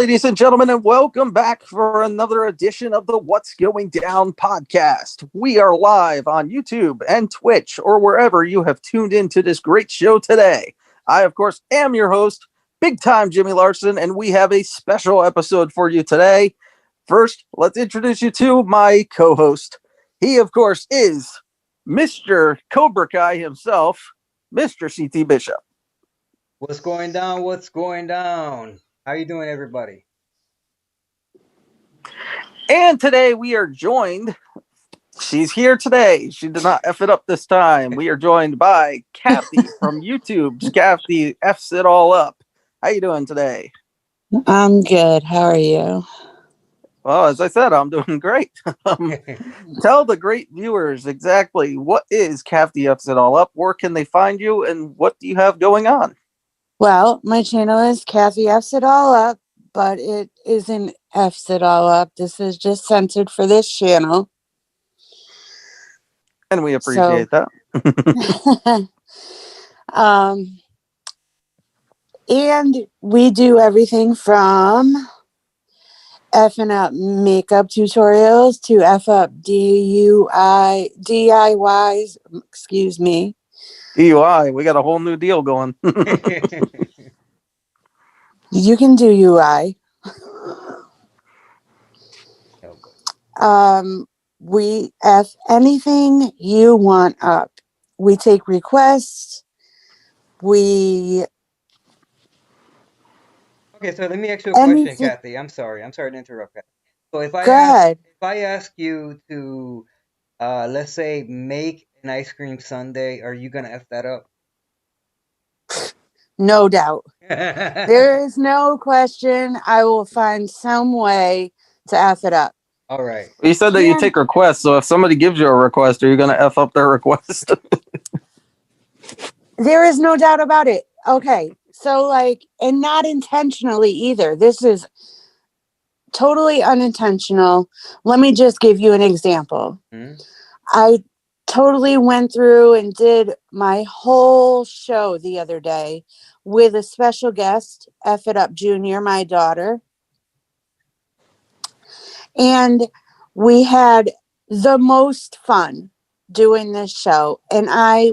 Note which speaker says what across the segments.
Speaker 1: ladies and gentlemen, and welcome back for another edition of the What's Going Down podcast. We are live on YouTube and Twitch, or wherever you have tuned into this great show today. I, of course, am your host, Big Time Jimmy Larson, and we have a special episode for you today. First, let's introduce you to my co-host. He, of course, is Mr. Cobra Kai himself, Mr. CT Bishop.
Speaker 2: What's going down? What's going down? How you doing, everybody?
Speaker 1: And today we are joined. She's here today. She did not F it up this time. We are joined by Cathey from YouTube. Cathey F's it all up. How you doing today?
Speaker 3: I'm good. How are you?
Speaker 1: Well, as I said, I'm doing great. Tell the great viewers exactly what is Cathey F's it all up. Where can they find you, and what do you have going on?
Speaker 3: Well, my channel is Cathey F's it all up, but it isn't F's it all up. This is just censored for this channel.
Speaker 1: And we appreciate that.
Speaker 3: And we do everything from F'ing up makeup tutorials to F up DIYs. Excuse me.
Speaker 1: DUI, we got a whole new deal going.
Speaker 3: You can do UI. We F anything you want up. We take requests.
Speaker 2: Okay, so let me ask you a question, Cathey. I'm sorry to interrupt, Cathey. So if I ask you to let's say make an ice cream sundae, are you gonna F that up?
Speaker 3: No doubt. There is no question. I will find some way to F it up.
Speaker 2: All right.
Speaker 1: You said that you take requests, so if somebody gives you a request, are you going to F up their request?
Speaker 3: There is no doubt about it. Okay, so and not intentionally either. This is totally unintentional. Let me just give you an example. I totally went through and did my whole show the other day with a special guest, F It Up Junior, my daughter. And we had the most fun doing this show. And I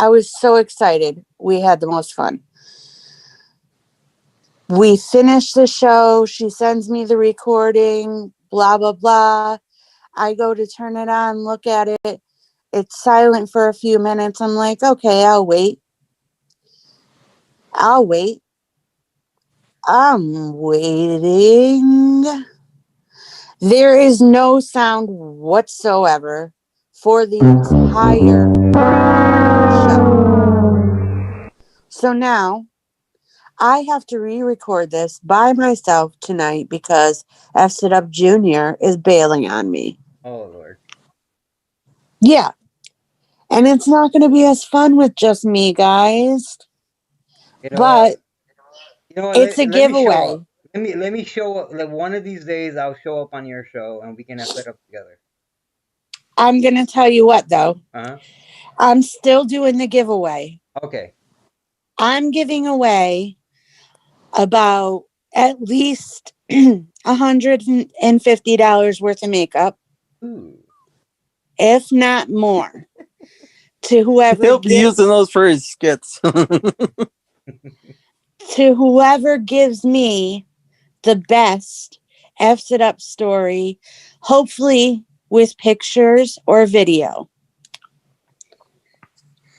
Speaker 3: was so excited. We had the most fun. We finished the show. She sends me the recording, blah, blah, blah. I go to turn it on, look at it. It's silent for a few minutes. I'm like, okay, I'll wait. I'm waiting. There is no sound whatsoever for the entire show. So now I have to re-record this by myself tonight because F It Up Junior is bailing on me.
Speaker 2: Oh, Lord.
Speaker 3: Yeah. And it's not going to be as fun with just me, guys. But it's a giveaway.
Speaker 2: Let me show up. Like one of these days, I'll show up on your show and we can F it up together.
Speaker 3: I'm going to tell you what, though. I'm still doing the giveaway.
Speaker 2: Okay.
Speaker 3: I'm giving away about at least $150 worth of makeup.
Speaker 2: Ooh.
Speaker 3: If not more. To whoever
Speaker 1: he'll be using those for his skits.
Speaker 3: To whoever gives me the best F's It Up story, hopefully with pictures or video.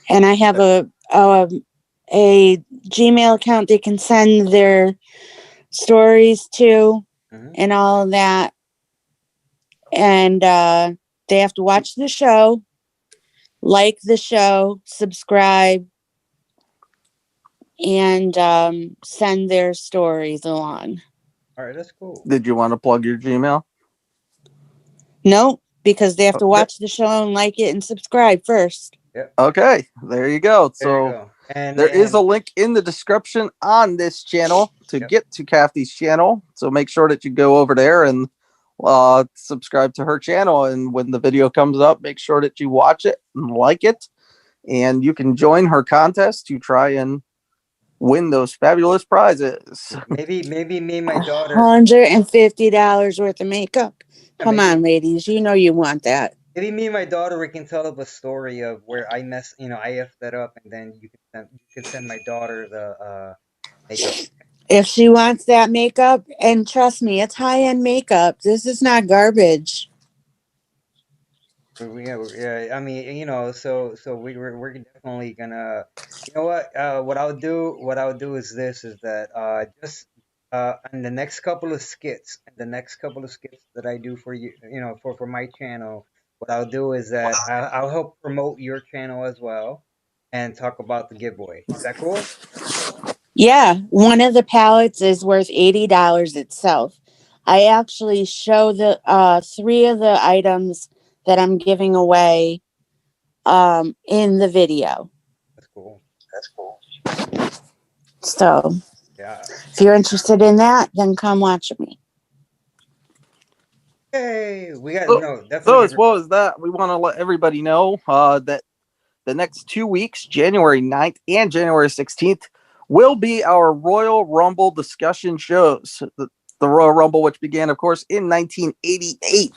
Speaker 3: And I have a Gmail account they can send their stories to and all of that. And they have to watch the show, like the show, subscribe, and send their stories along.
Speaker 2: All right, that's cool.
Speaker 1: Did you want to plug your Gmail?
Speaker 3: No, because they have to watch the show and like it and subscribe first.
Speaker 2: Yep.
Speaker 1: Okay, there you go. So there is a link in the description on this channel to get to Cathey's channel. So make sure that you go over there and subscribe to her channel. And when the video comes up, make sure that you watch it and like it. And you can join her contest to try and win those fabulous prizes.
Speaker 2: Maybe me and my daughter.
Speaker 3: $150 worth of makeup. Come
Speaker 2: maybe,
Speaker 3: on, ladies. You know you want that.
Speaker 2: maybe me and my daughter, we can tell up a story of where I effed that up, and then you can send my daughter the makeup.
Speaker 3: If she wants that makeup, and trust me, it's high-end makeup. This is not garbage.
Speaker 2: Yeah. I mean, so we're definitely gonna. You know what? What I'll do is this: is that just in the next couple of skits, that I do for you, for my channel, what I'll do is that I'll help promote your channel as well, and talk about the giveaway. Is that cool?
Speaker 3: Yeah, one of the palettes is worth $80 itself. I actually show the 3 of the items that I'm giving away in the video.
Speaker 2: That's cool.
Speaker 3: So
Speaker 2: Yeah.
Speaker 3: if you're interested in that, then come watch me.
Speaker 2: Hey, we got definitely.
Speaker 1: So as well as that, we want to let everybody know that the next 2 weeks, January 9th and January 16th, will be our Royal Rumble discussion shows. The Royal Rumble, which began, of course, in 1988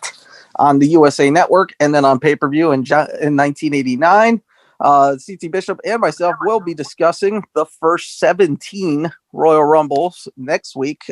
Speaker 1: on the USA Network, and then on pay-per-view in 1989. CT Bishop and myself will be discussing the first 17 Royal Rumbles next week,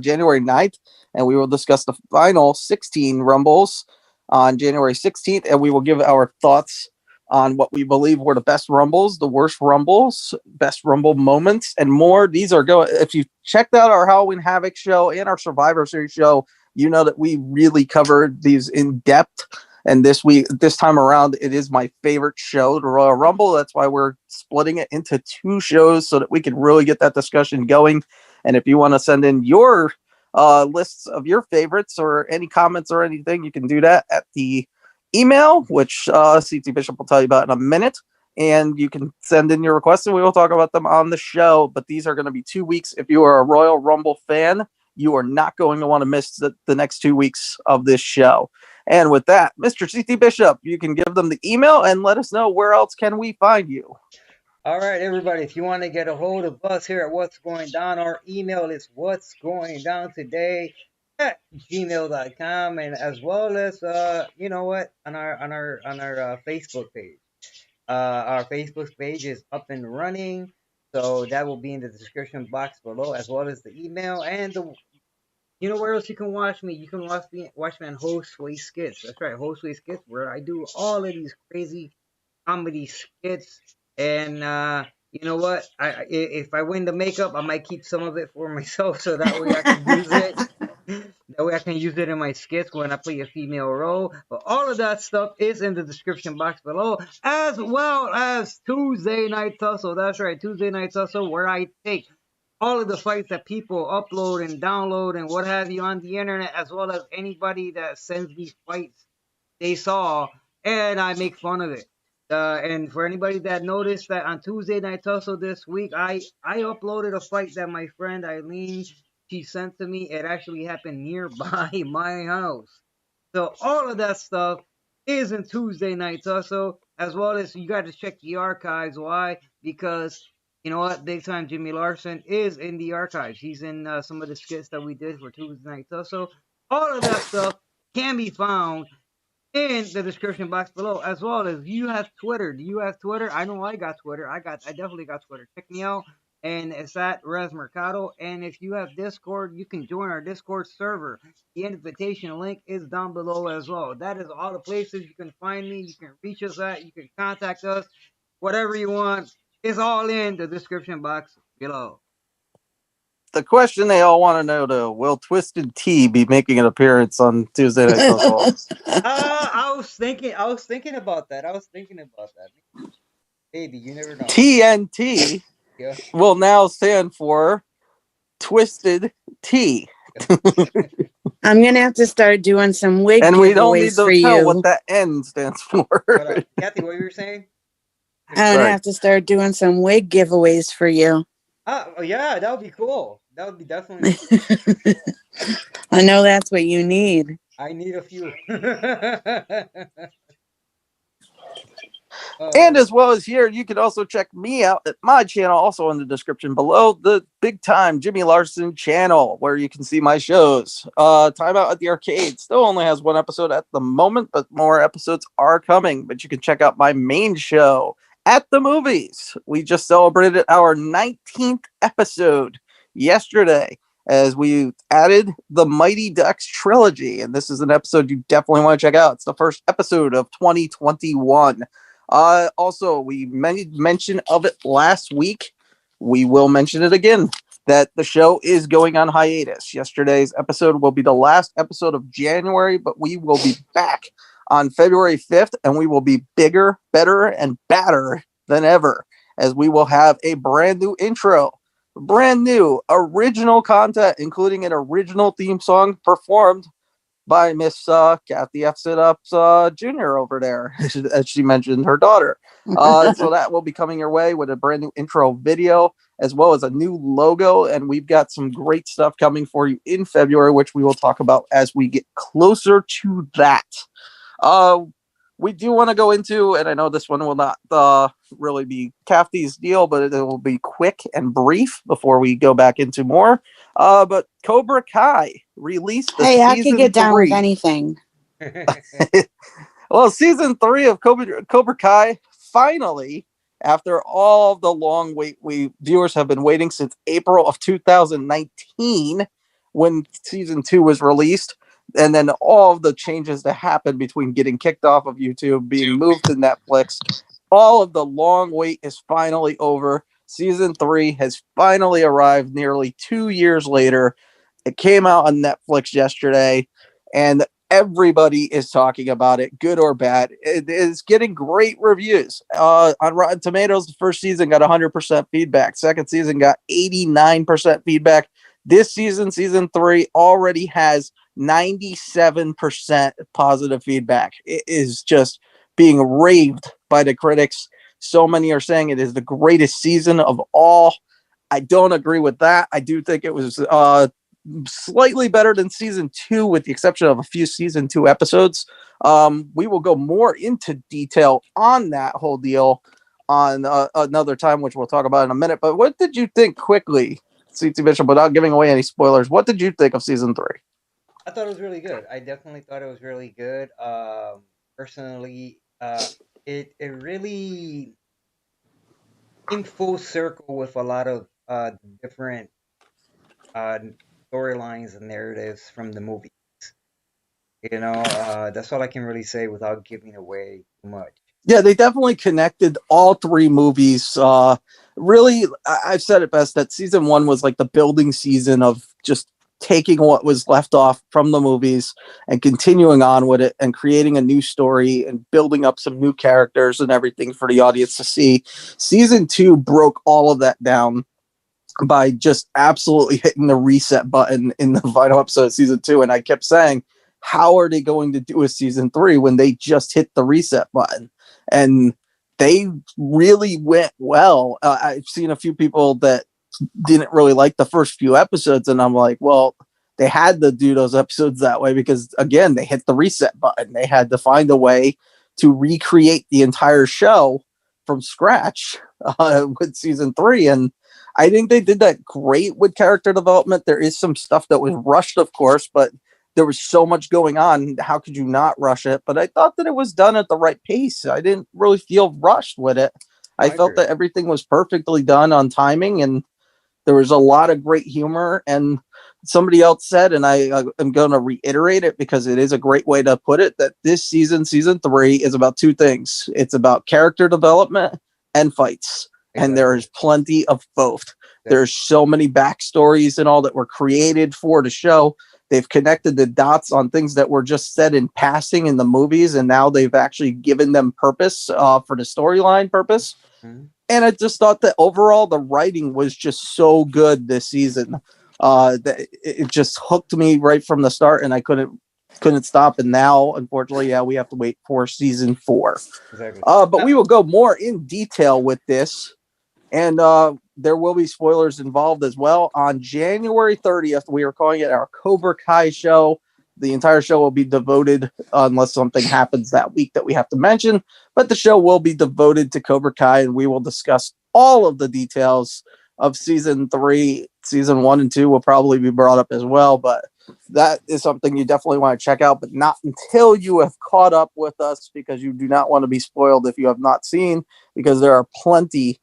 Speaker 1: January 9th, and we will discuss the final 16 Rumbles on January 16th, and we will give our thoughts on what we believe were the best Rumbles, the worst Rumbles, best Rumble moments, and more. These are if you checked out our Halloween Havoc show and our Survivor Series show, you know that we really covered these in depth. And this time around, it is my favorite show, the Royal Rumble. That's why we're splitting it into 2 shows so that we can really get that discussion going. And if you want to send in your lists of your favorites or any comments or anything, you can do that at the email, which CT Bishop will tell you about in a minute. And you can send in your requests and we will talk about them on the show. But these are going to be 2 weeks. If you are a Royal Rumble fan, you are not going to want to miss the next 2 weeks of this show. And with that, Mr. CT Bishop, you can give them the email and let us know where else can we find you.
Speaker 2: All right, everybody, if you want to get a hold of us here at What's Going Down, our email is whatsgoingdowntoday at gmail.com, and as well as on our Facebook page. Our Facebook page is up and running, so that will be in the description box below, as well as the email and where else you can watch me? You can watch me on Josue Skits. That's right, Josue Skits, where I do all of these crazy comedy skits. And you know what? If I win the makeup, I might keep some of it for myself, so that way I can use it. That way I can use it in my skits when I play a female role. But all of that stuff is in the description box below, as well as Tuesday Night Tussle. That's right, Tuesday Night Tussle, where I take all of the fights that people upload and download and what have you on the internet, as well as anybody that sends me fights they saw, and I make fun of it. And for anybody that noticed that on Tuesday Night Tussle this week, I uploaded a fight that my friend Eileen, she sent to me. It actually happened nearby my house. So all of that stuff is in Tuesday Night Tussle, as well as you got to check the archives. Why? Because you know what? Big time Jimmy Larson is in the archives. He's in some of the skits that we did for Tuesday Night Tussle. All of that stuff can be found in the description box below, as well as you have Twitter. Do you have Twitter? I know I got Twitter. I definitely got Twitter. Check me out, and it's at Res Mercado. And if you have Discord, you can join our Discord server. The invitation link is down below as well. That is all the places you can find me. You can reach us at. You can contact us. Whatever you want, it's all in the description box below.
Speaker 1: The question they all want to know, though, will Twisted Tea be making an appearance on Tuesday Night Tussle?
Speaker 2: I was thinking about that. Maybe, you never know.
Speaker 1: TNT will now stand for Twisted Tea.
Speaker 3: I'm gonna have to start doing some wig giveaways for you.
Speaker 1: And we don't need to tell what that N stands for.
Speaker 2: Cathey, what were you saying?
Speaker 3: I'm gonna have to start doing some wig giveaways for you.
Speaker 2: Oh yeah, that would be cool. That would be definitely
Speaker 3: cool. I know that's what you need.
Speaker 2: I need a few.
Speaker 1: And as well as here, you can also check me out at my channel, also in the description below, the Big Time Jimmy Larson channel, where you can see my shows. Time Out at the Arcade still only has one episode at the moment, but more episodes are coming. But you can check out my main show, At the Movies. We just celebrated our 19th episode yesterday, as we added the Mighty Ducks trilogy. And this is an episode you definitely want to check out. It's the first episode of 2021. Also, we made mention of it last week. We will mention it again, that the show is going on hiatus. Yesterday's episode will be the last episode of January, but we will be back on February 5th, and we will be bigger, better, and badder than ever, as we will have a brand new intro, brand new original content, including an original theme song performed by Miss Cathey F. Sit-Ups Jr. over there, as she mentioned her daughter. So that will be coming your way with a brand new intro video, as well as a new logo. And we've got some great stuff coming for you in February, which we will talk about as we get closer to that. We do want to go into, and I know this one will not really be Cathey's deal, but it will be quick and brief before we go back into more. But Cobra Kai released the season
Speaker 3: I can get down
Speaker 1: 3.
Speaker 3: with anything.
Speaker 1: Well, season 3 of Cobra Kai finally, after all the long wait, viewers have been waiting since April of 2019, when season 2 was released. And then all of the changes that happened between getting kicked off of YouTube, being moved to Netflix, all of the long wait is finally over. Season 3 has finally arrived nearly 2 years later. It came out on Netflix yesterday, and everybody is talking about it, good or bad. It is getting great reviews. On Rotten Tomatoes, the first season got 100% feedback. Second season got 89% feedback. This season, season 3, already has 97% positive feedback. It is just being raved by the critics. So many are saying it is the greatest season of all. I don't agree with that. I do think it was slightly better than season 2, with the exception of a few season 2 episodes. We will go more into detail on that whole deal on another time, which we'll talk about in a minute. But what did you think, quickly, CT Bishop, without giving away any spoilers? What did you think of season 3?
Speaker 2: I thought it was really good. I definitely thought it was really good. Personally, it really came full circle with a lot of different storylines and narratives from the movies. You know, that's all I can really say without giving away too much.
Speaker 1: Yeah, they definitely connected all 3 movies. Really, I've said it best that season 1 was like the building season of just taking what was left off from the movies and continuing on with it and creating a new story and building up some new characters and everything for the audience to see. Season 2 broke all of that down by just absolutely hitting the reset button in the final episode of season 2. And I kept saying, how are they going to do a season 3 when they just hit the reset button? And they really went well. I've seen a few people that didn't really like the first few episodes, and I'm like, well, they had to do those episodes that way because, again, they hit the reset button. They had to find a way to recreate the entire show from scratch with season 3, and I think they did that great with character development. There is some stuff that was rushed, of course, but there was so much going on. How could you not rush it? But I thought that it was done at the right pace. I didn't really feel rushed with it. I felt that everything was perfectly done on timing, and there was a lot of great humor. And somebody else said, and I am going to reiterate it because it is a great way to put it, that this season, season 3, is about 2 things. It's about character development and fights. Exactly. And there is plenty of both. Yeah. There's so many backstories and all that were created for the show. They've connected the dots on things that were just said in passing in the movies, and now they've actually given them purpose for the storyline purpose. Mm-hmm. And I just thought that overall the writing was just so good this season that it just hooked me right from the start, and I couldn't stop. And now, unfortunately, we have to wait for season 4. Exactly. But we will go more in detail with this, and there will be spoilers involved as well. On January 30th, we are calling it our Cobra Kai show. The entire show will be devoted, unless something happens that week that we have to mention, but the show will be devoted to Cobra Kai, and we will discuss all of the details of season 3. Season 1 and 2 will probably be brought up as well, but that is something you definitely want to check out, but not until you have caught up with us, because you do not want to be spoiled if you have not seen, because there are plenty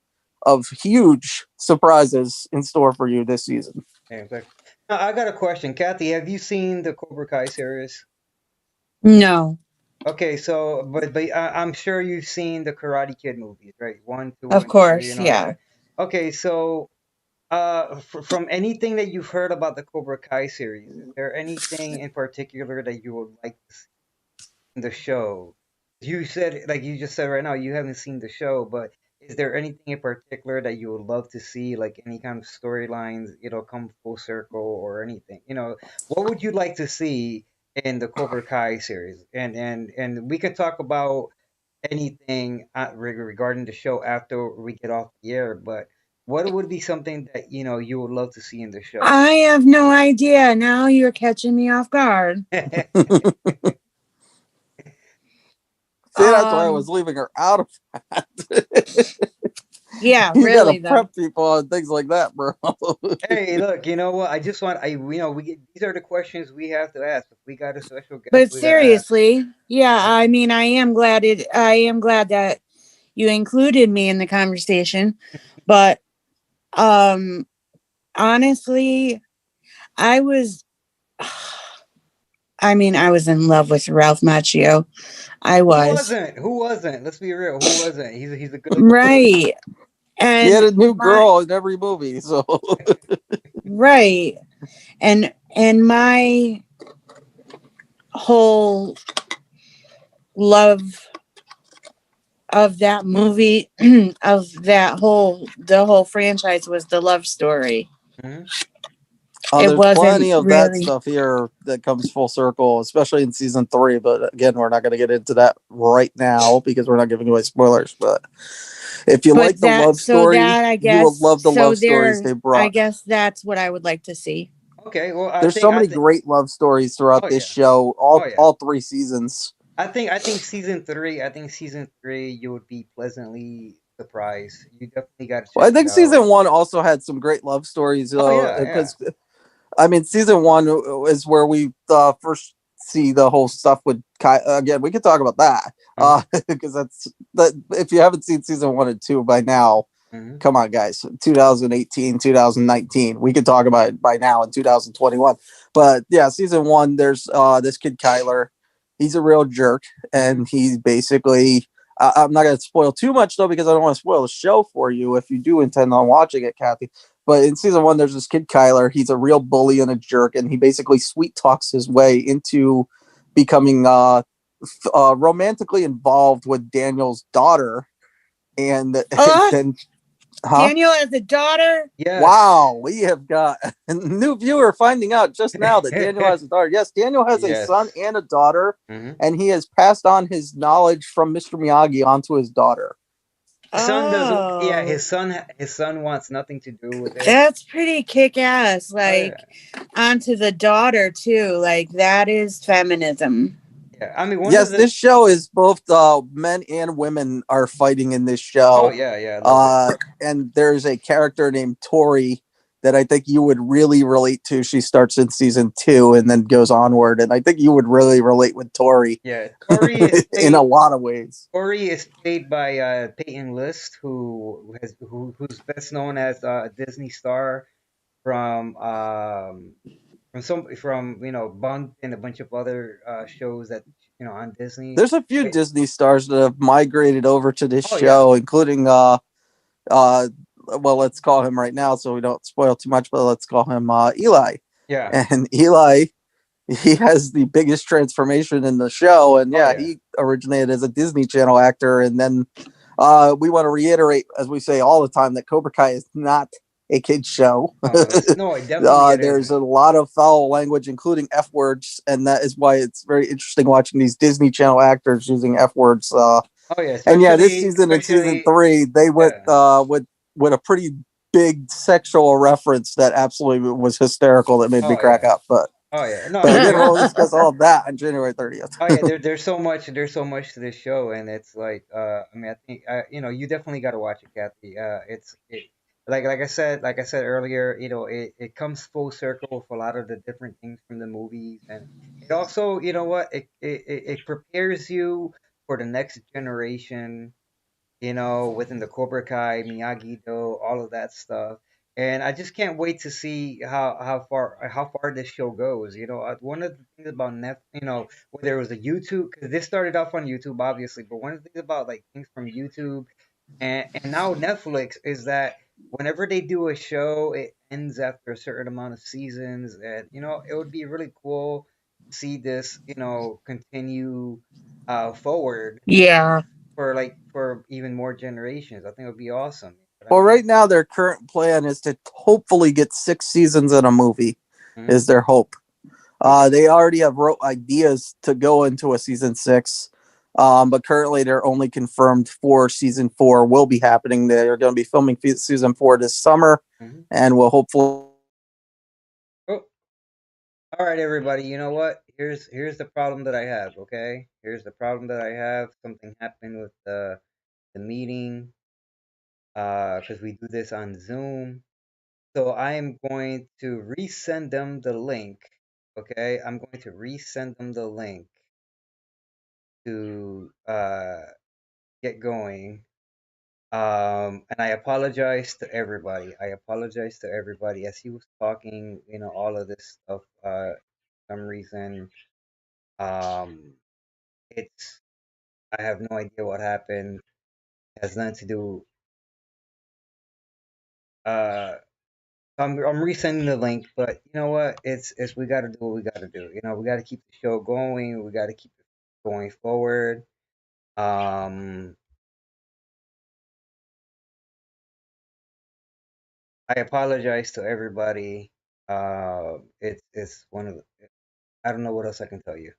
Speaker 1: of huge surprises in store for you this season.
Speaker 2: Exactly. Now, I got a question. Cathey, have you seen the Cobra Kai series?
Speaker 3: No.
Speaker 2: Okay, so but I'm sure you've seen the Karate Kid movies, right? 1, 2,
Speaker 3: Of
Speaker 2: and 3,
Speaker 3: course,
Speaker 2: and all
Speaker 3: yeah.
Speaker 2: that. Okay, so from anything that you've heard about the Cobra Kai series, is there anything in particular that you would like to see in the show? You said, like you just said right now, you haven't seen the show, but is there anything in particular that you would love to see, like any kind of storylines, come full circle or anything? What would you like to see in the Cobra Kai series? And we can talk about anything regarding the show after we get off the air, but what would be something that you would love to see in the show?
Speaker 3: I have no idea. Now you're catching me off guard.
Speaker 1: See, that's why I was leaving her out of that.
Speaker 3: Yeah,
Speaker 1: you
Speaker 3: really,
Speaker 1: gotta prep people on things like that, bro.
Speaker 2: Hey, look, you know what? I just want these are the questions we have to ask. If we got a special guest,
Speaker 3: but seriously, yeah, I mean, I am glad that you included me in the conversation, but honestly, I was in love with Ralph Macchio. I was.
Speaker 2: Who wasn't? Let's be real. Who wasn't? He's a good
Speaker 3: right. And
Speaker 1: he had a new girl in every movie, so
Speaker 3: right. And my whole love of that movie, of the whole franchise, was the love story.
Speaker 2: Mm-hmm.
Speaker 1: There's plenty of that stuff here that comes full circle, especially in season 3. But again, we're not going to get into that right now because we're not giving away spoilers. But if you like the love story, you will love the love stories they brought.
Speaker 3: I guess that's what I would like to see.
Speaker 2: Okay, well,
Speaker 1: there's so many great love stories throughout this show, all 3 seasons.
Speaker 2: I think season 3. You would be pleasantly surprised. You definitely got to.
Speaker 1: Well, I think season 1 also had some great love stories. Because I mean, season 1 is where we first see the whole stuff with Kai. Again, we could talk about that because if you haven't seen season 1 and 2 by now, come on, guys. 2018, 2019, we could talk about it by now in 2021. But yeah, season 1, there's this kid Kyler. He's a real jerk, and he's basically. I'm not going to spoil too much though, because I don't want to spoil the show for you if you do intend on watching it, Cathey. But in season 1, there's this kid Kyler. He's a real bully and a jerk, and he basically sweet talks his way into becoming romantically involved with Daniel's daughter. And then
Speaker 3: Daniel has a daughter?
Speaker 2: Yeah.
Speaker 1: Wow, we have got a new viewer finding out just now that Daniel has a daughter. Yes, Daniel has a son and a daughter, and he has passed on his knowledge from Mr. Miyagi onto his daughter.
Speaker 2: His son doesn't. Yeah, his son wants nothing to do with it.
Speaker 3: That's pretty kick-ass. Onto the daughter too. That is feminism.
Speaker 2: Yeah, I mean,
Speaker 1: this show is both men and women are fighting in this show.
Speaker 2: Oh yeah.
Speaker 1: And there's a character named Tori that I think you would really relate to. She starts in season 2 and then goes onward, and I think you would really relate with Tori.
Speaker 2: Yeah, Tori is
Speaker 1: in a lot of ways.
Speaker 2: Tori is played by Peyton List, who's best known as a Disney star from Bond and a bunch of other shows that on Disney.
Speaker 1: There's a few Disney stars that have migrated over to this show, including well, let's call him right now so we don't spoil too much, but let's call him Eli.
Speaker 2: Yeah.
Speaker 1: And Eli, he has the biggest transformation in the show, and he originated as a Disney Channel actor, and then we want to reiterate, as we say all the time, that Cobra Kai is not a kid's show.
Speaker 2: No, it definitely
Speaker 1: there's a lot of foul language, including F words, and that is why it's very interesting watching these Disney Channel actors using F words. And this season in season 3, they went with a pretty big sexual reference that absolutely was hysterical. That made me crack up. But
Speaker 2: Oh yeah, no.
Speaker 1: But again, we'll discuss all of that on January 30th.
Speaker 2: Oh yeah, there's so much to this show, and it's like I mean I think you definitely got to watch it, Kathy. Like I said earlier, it comes full circle with a lot of the different things from the movies, and it also, you know what, it prepares you for the next generation, within the Cobra Kai, Miyagi-Do, all of that stuff. And I just can't wait to see how far this show goes. One of the things about whether it was a YouTube, because this started off on YouTube, obviously, but one of the things about like things from YouTube and now Netflix is that whenever they do a show, it ends after a certain amount of seasons, and it would be really cool to see this, continue forward
Speaker 3: Yeah.
Speaker 2: for even more generations. I think it would be awesome.
Speaker 1: Well, right now their current plan is to hopefully get 6 seasons in a movie. Is their hope. They already have wrote ideas to go into a season 6, but currently they're only confirmed for season 4 will be happening. They're going to be filming season 4 this summer, and will hopefully.
Speaker 2: Oh, all right, everybody. You know what? Here's the problem that I have. Okay, here's the problem that I have. Something happened with the meeting, because we do this on Zoom. So I am going to resend them the link. Okay, I'm going to resend them the link to get going. And I apologize to everybody. I apologize to everybody as he was talking. All of this stuff. For some reason, um, it's I have no idea what happened. It has nothing to do. Uh, I'm resending the link, but you know what? It's we got to do what we got to do. We got to keep the show going. We got to keep it going forward. Um, I apologize to everybody. It's one of the, I don't know what else I can tell you.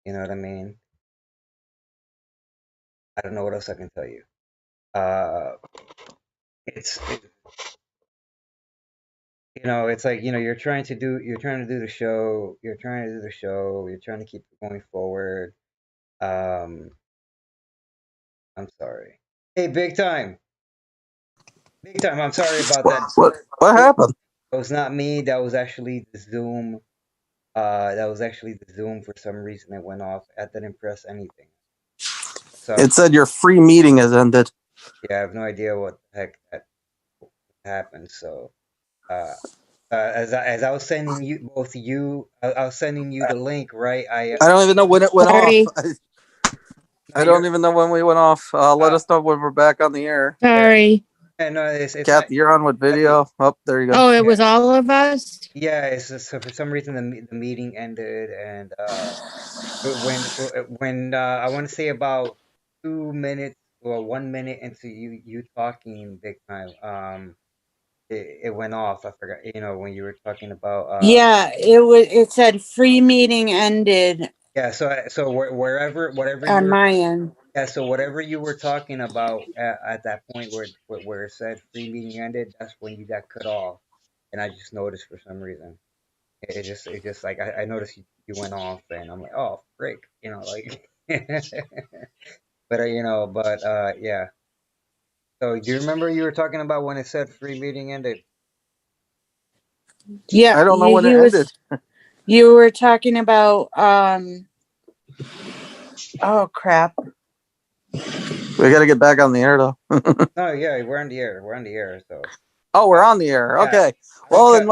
Speaker 2: You know what I mean? I don't know what else I can tell you. Uh, it's it's like, you're trying to do the show, you're trying to do the show, you're trying to keep it going forward. Um, I'm sorry. Hey, big time. I'm sorry about that.
Speaker 1: What happened?
Speaker 2: That was not me. That was actually the Zoom. That was actually the Zoom. For some reason, it went off. I didn't press anything. So
Speaker 1: It said your free meeting has ended.
Speaker 2: yeah, I have no idea what the heck that happened. So, as I was sending you both you, I was sending you the link, right?
Speaker 1: I don't even know when it went
Speaker 3: Sorry.
Speaker 1: off. I don't even know when we went off. Let us know when we're back on the air.
Speaker 3: Sorry.
Speaker 2: Yeah, no, it's
Speaker 1: Kathy, you're on with video. Oh, there you go.
Speaker 3: Oh, it was all of us?
Speaker 2: Yeah, it's just, so for some reason the meeting ended, and when I want to say about 2 minutes or 1 minute into you talking big time, it went off. I forgot, when you were talking about
Speaker 3: Yeah, it said free meeting ended
Speaker 2: yeah. So whatever you
Speaker 3: on
Speaker 2: were
Speaker 3: my end.
Speaker 2: yeah. So whatever you were talking about at that point where it said free meeting ended, that's when you got cut off, and I just noticed for some reason. It just like I noticed you went off, and I'm like, oh, break, like. But yeah. So do you remember you were talking about when it said free meeting ended?
Speaker 3: Yeah,
Speaker 1: I don't know when it ended.
Speaker 3: You were talking about oh crap.
Speaker 1: We got to get back on the air though.
Speaker 2: Oh yeah, we're on the air. We're on the air. So.
Speaker 1: Oh, we're on the air.
Speaker 2: Yeah.
Speaker 1: Okay. Well, then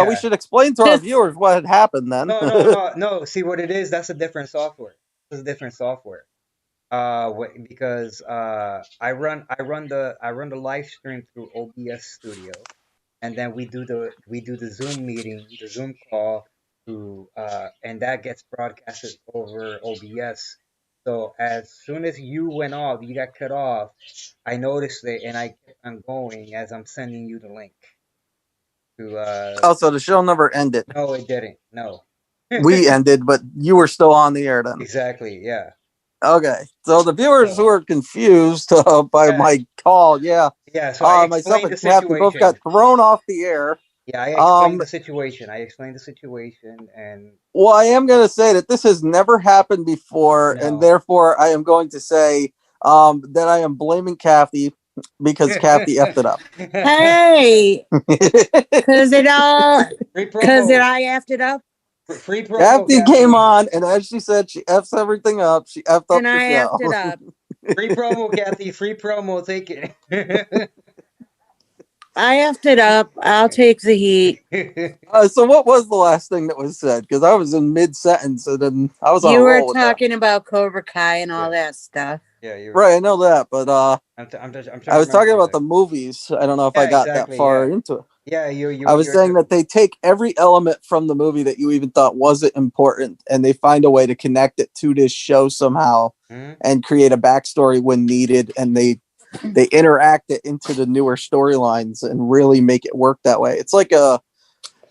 Speaker 1: we should explain to our viewers what had happened then.
Speaker 2: No. See what it is? That's a different software. It's a different software. Because I run the live stream through OBS Studio, and then we do the Zoom meeting, the Zoom call and that gets broadcasted over OBS. So as soon as you went off, you got cut off. I noticed it, and I kept on going as I'm sending you the link to.
Speaker 1: Oh, so the show never ended.
Speaker 2: No, it didn't. No.
Speaker 1: We ended, but you were still on the air then.
Speaker 2: Exactly. Yeah.
Speaker 1: Okay, so the viewers who are confused by my call,
Speaker 2: Yeah, so I
Speaker 1: myself
Speaker 2: explained
Speaker 1: and
Speaker 2: the
Speaker 1: Kathy both got
Speaker 2: situation.
Speaker 1: thrown off the air.
Speaker 2: Yeah, I explained the situation. And
Speaker 1: well, I am going to say that this has never happened before, and therefore I am going to say that I am blaming Cathey because Cathey effed it up.
Speaker 3: Hey, because I effed it up.
Speaker 2: Free promo,
Speaker 1: Cathey came on, and as she said, she f's everything up. She effed up the show.
Speaker 3: Effed it up.
Speaker 2: Free promo, Cathey. Free promo. Take it.
Speaker 3: I effed it up. I'll take the heat.
Speaker 1: So what was the last thing that was said? Because I was in mid-sentence, and then I was on a roll.
Speaker 3: You were talking about Cobra Kai and all that stuff.
Speaker 2: Yeah, you
Speaker 1: right. I know that, but I was talking about the movies. I don't know if I got that far into it.
Speaker 2: Yeah, you.
Speaker 1: I was saying that they take every element from the movie that you even thought wasn't important, and they find a way to connect it to this show somehow, and create a backstory when needed, and they interact it into the newer storylines and really make it work that way. It's like a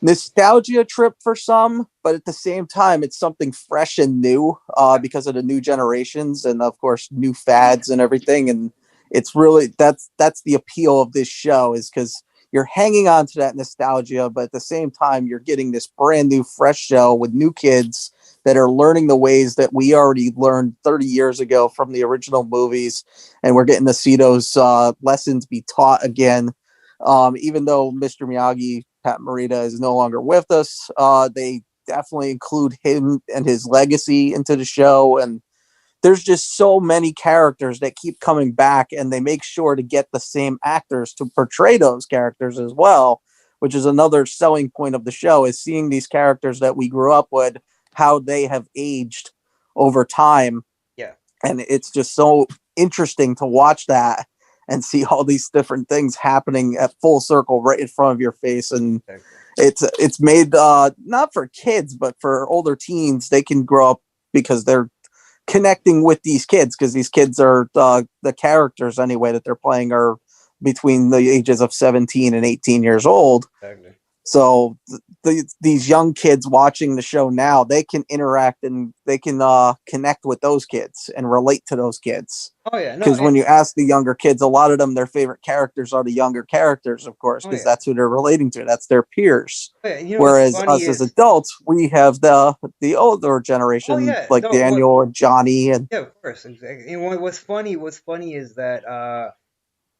Speaker 1: nostalgia trip for some, but at the same time, it's something fresh and new because of the new generations and of course new fads and everything. And it's really that's the appeal of this show, is because you're hanging on to that nostalgia, but at the same time, you're getting this brand new, fresh show with new kids that are learning the ways that we already learned 30 years ago from the original movies. And we're getting to see those lessons be taught again. Even though Mr. Miyagi, Pat Morita, is no longer with us, they definitely include him and his legacy into the show. And there's just so many characters that keep coming back, and they make sure to get the same actors to portray those characters as well, which is another selling point of the show, is seeing these characters that we grew up with, how they have aged over time.
Speaker 2: Yeah.
Speaker 1: And it's just so interesting to watch that and see all these different things happening at full circle right in front of your face. And it's made not for kids, but for older teens. They can grow up because they're connecting with these kids, because these kids are the characters anyway that they're playing are between the ages of 17 and 18 years old.
Speaker 2: Exactly.
Speaker 1: So these young kids watching the show now, they can interact and they can connect with those kids and relate to those kids.
Speaker 2: Oh yeah,
Speaker 1: because when you ask the younger kids, a lot of them, their favorite characters are the younger characters, of course, because that's who they're relating to. That's their peers. Whereas us as adults, we have the older generation, like Daniel and Johnny, and
Speaker 2: yeah, of course, exactly. And what's funny is that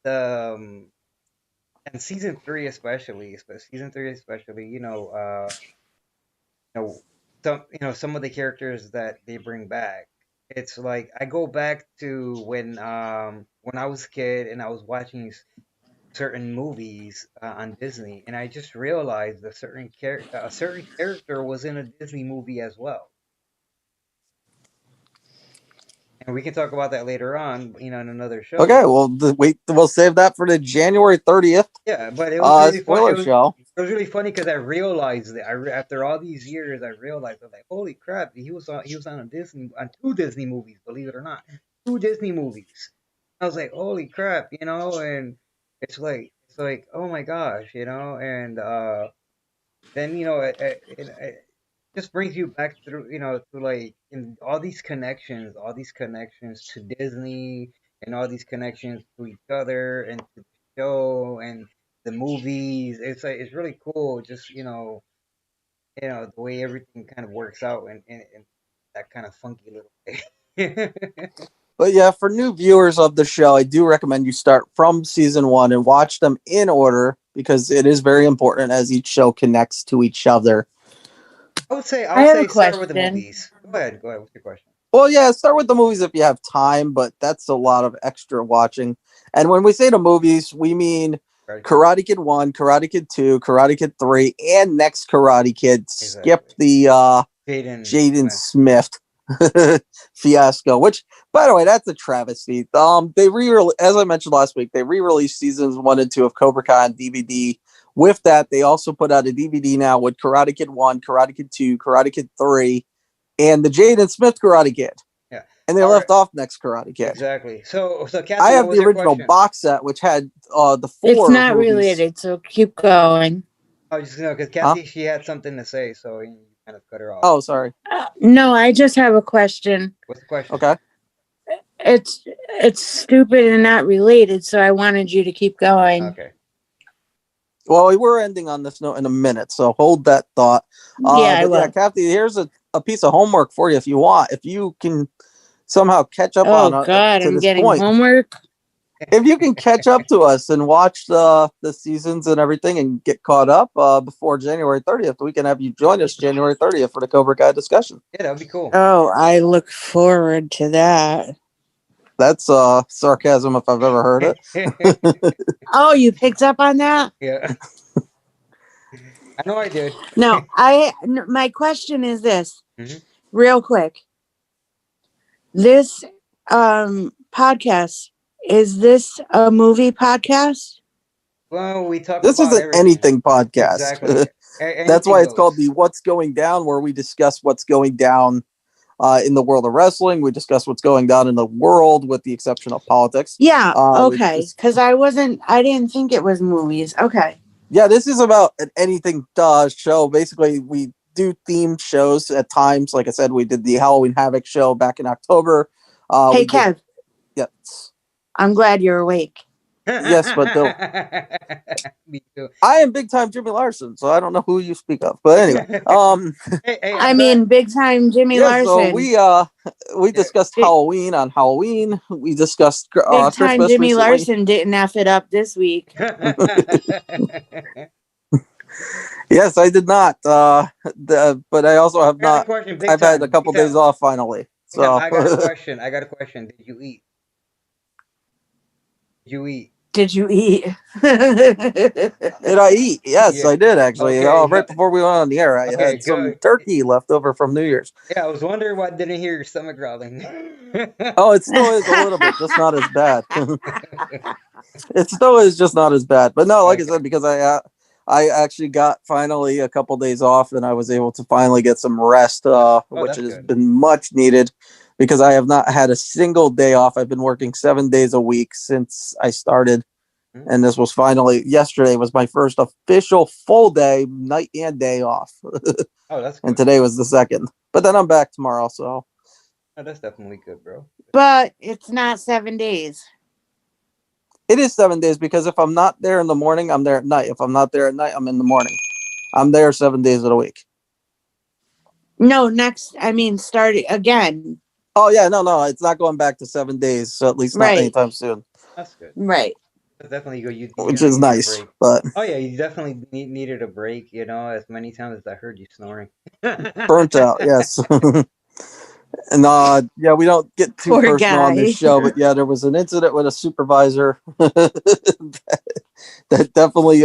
Speaker 2: the and season 3 especially, some of the characters that they bring back. It's like I go back to when I was a kid and I was watching certain movies on Disney, and I just realized a certain character was in a Disney movie as well. And we can talk about that later on, in another show.
Speaker 1: Okay, well, we'll save that for the January 30th.
Speaker 2: Yeah, but it was really
Speaker 1: spoiler show.
Speaker 2: It was really funny because I realized that after all these years, I realized I was like, holy crap, he was on two Disney movies, believe it or not, 2 Disney movies. I was like, holy crap, and it's like oh my gosh, and then it just brings you back through, to like in all these connections to Disney, and all these connections to each other and to the show and the movies. It's like it's really cool, just the way everything kind of works out in that kind of funky little way.
Speaker 1: But yeah, for new viewers of the show, I do recommend you start from season 1 and watch them in order, because it is very important as each show connects to each other.
Speaker 2: I would say start with the movies. Go ahead. What's your question?
Speaker 1: Well, yeah, start with the movies if you have time, but that's a lot of extra watching. And when we say the movies, we mean Karate Kid 1, Karate Kid 2, Karate Kid 3, and next Karate Kid. Exactly. Skip the Jaden Smith fiasco, which, by the way, that's a travesty. They as I mentioned last week, they re-released seasons 1 and 2 of Cobra Kai on DVD. With that, they also put out a DVD now with Karate Kid 1, Karate Kid 2, Karate Kid 3, and the Jaden Smith Karate Kid.
Speaker 2: Yeah.
Speaker 1: And they left off next Karate Kid.
Speaker 2: Exactly. So Cathey,
Speaker 1: I have the original box set, which had the 4
Speaker 3: It's not
Speaker 1: movies.
Speaker 3: related, so keep going.
Speaker 2: I just because Cathey, she had something to say, so you kind of cut her off.
Speaker 1: Oh, sorry.
Speaker 3: No, I just have a question.
Speaker 2: What's the question?
Speaker 1: Okay.
Speaker 3: It's stupid and not related, so I wanted you to keep going.
Speaker 2: Okay.
Speaker 1: Well, we're ending on this note in a minute, so hold that thought. Cathey, here's a piece of homework for you if you want. If you can somehow catch up on
Speaker 3: God,
Speaker 1: to
Speaker 3: I'm
Speaker 1: this
Speaker 3: getting
Speaker 1: point.
Speaker 3: homework.
Speaker 1: If you can catch up to us and watch the seasons and everything and get caught up before January 30th, we can have you join us January 30th for the Cobra Kai discussion.
Speaker 2: Yeah, that would be cool.
Speaker 3: Oh, I look forward to that.
Speaker 1: That's sarcasm if I've ever heard
Speaker 2: it.
Speaker 3: Oh, you picked up on that?
Speaker 2: Yeah. I know I did.
Speaker 3: No, my question is this, real quick. This podcast, is this a movie podcast?
Speaker 2: Well, we talk
Speaker 1: this
Speaker 2: about
Speaker 1: isn't anything podcast.
Speaker 2: Exactly.
Speaker 1: That's why it's called the What's Going Down, where we discuss what's going down in the world of wrestling. We discuss what's going down in the world, with the exception of politics.
Speaker 3: Yeah, okay. Because I didn't think it was movies. Okay.
Speaker 1: Yeah, this is about an anything show. Basically, we do themed shows at times. Like I said, we did the Halloween Havoc show back in October.
Speaker 3: Hey, Kev.
Speaker 1: Yes.
Speaker 3: I'm glad you're awake.
Speaker 1: Yes, but
Speaker 2: Me too.
Speaker 1: I am big time Jimmy Larson, so I don't know who you speak of. But anyway,
Speaker 3: I mean, big time Jimmy Larson.
Speaker 1: So we discussed Halloween on Halloween. We discussed
Speaker 3: big time
Speaker 1: Christmas
Speaker 3: Jimmy
Speaker 1: recently.
Speaker 3: Larson didn't F it up this week.
Speaker 1: Yes, I did not. But I also have not. I've had a couple days off finally. So
Speaker 2: I got a question. Did you eat?
Speaker 3: Did you eat?
Speaker 1: Did I eat? Yes, I did actually. Okay. Right before we went on the air, I had some turkey left over from New Year's.
Speaker 2: Yeah, I was wondering why I didn't hear your stomach growling.
Speaker 1: Oh, it still is a little bit, just not as bad. It still is just not as bad. But no, like I said, because I actually got finally a couple days off, and I was able to finally get some rest, which has been much needed. Because I have not had a single day off. I've been working 7 days a week since I started. And this was yesterday was my first official full day, night and day off.
Speaker 2: Oh, that's good.
Speaker 1: And today was the second. But then I'm back tomorrow, so.
Speaker 2: Oh, that's definitely good, bro.
Speaker 3: But it's not 7 days.
Speaker 1: It is 7 days because if I'm not there in the morning, I'm there at night. If I'm not there at night, I'm in the morning. I'm there 7 days of the week.
Speaker 3: No, starting again.
Speaker 1: Oh, yeah, no, it's not going back to 7 days, so at least not anytime soon.
Speaker 2: That's good.
Speaker 3: Right.
Speaker 2: That's definitely good.
Speaker 1: Which is nice, but...
Speaker 2: Oh, yeah, you definitely needed a break, as many times as I heard you snoring.
Speaker 1: Burnt out, yes. And, we don't get too
Speaker 3: Poor
Speaker 1: personal on this show, but yeah, there was an incident with a supervisor that definitely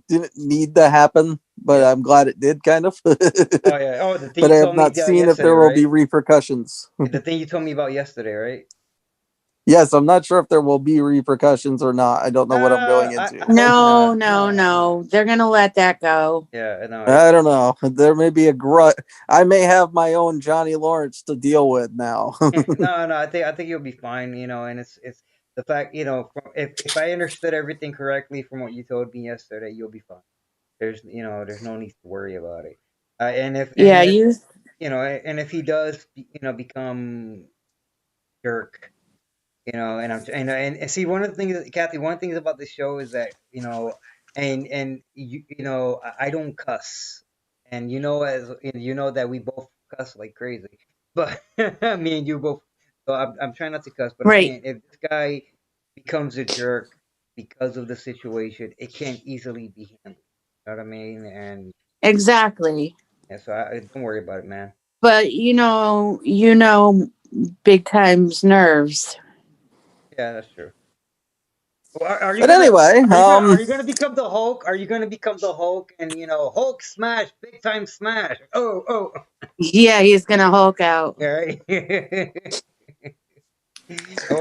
Speaker 1: didn't need to happen. But I'm glad it did, kind of.
Speaker 2: Oh, yeah. Oh, the thing
Speaker 1: but I have not seen if there will be repercussions.
Speaker 2: The thing you told me about yesterday, right?
Speaker 1: Yes, I'm not sure if there will be repercussions or not. I don't know what I'm going into.
Speaker 3: No. They're going to let that go.
Speaker 2: Yeah, no.
Speaker 1: I don't know. There may be a grudge. I may have my own Johnny Lawrence to deal with now.
Speaker 2: No. I think you'll be fine, and it's the fact, if I understood everything correctly from what you told me yesterday, you'll be fine. There's no need to worry about it. And if he does, become jerk, and see, one of the things, Cathey, one of the things about this show is that I don't cuss, and that we both cuss like crazy, but me and you both. So I'm trying not to cuss, but if this guy becomes a jerk because of the situation, it can't easily be handled. You know what I mean? And
Speaker 3: exactly.
Speaker 2: Yeah, so don't worry about it, man.
Speaker 3: But big time's nerves.
Speaker 2: Yeah, that's true.
Speaker 1: Well, are you gonna
Speaker 2: become the Hulk? Are you gonna become the Hulk and Hulk smash, big time smash? Oh.
Speaker 3: Yeah, he's gonna Hulk out.
Speaker 2: All right.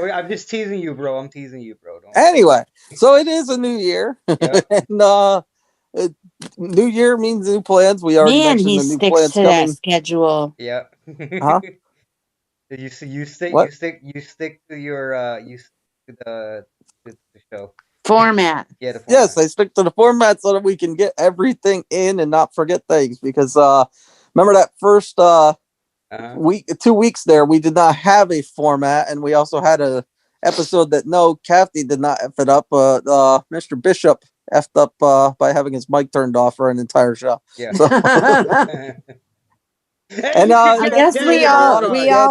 Speaker 2: I'm just teasing you, bro. I'm teasing you, bro.
Speaker 1: Anyway, so it is a new year, and new year means new plans. We already mentioned the new plans coming.
Speaker 3: That schedule.
Speaker 2: Yeah.
Speaker 1: Huh?
Speaker 2: You stick to your the show
Speaker 3: format.
Speaker 2: Yeah, the format.
Speaker 1: Yes, I stick to the format so that we can get everything in and not forget things. Because remember that first week, 2 weeks there, we did not have a format, and we also had a episode that Cathey did not F it up. Mr. Bishop effed up by having his mic turned off for an entire show.
Speaker 2: Yeah.
Speaker 1: So, and
Speaker 3: I guess we all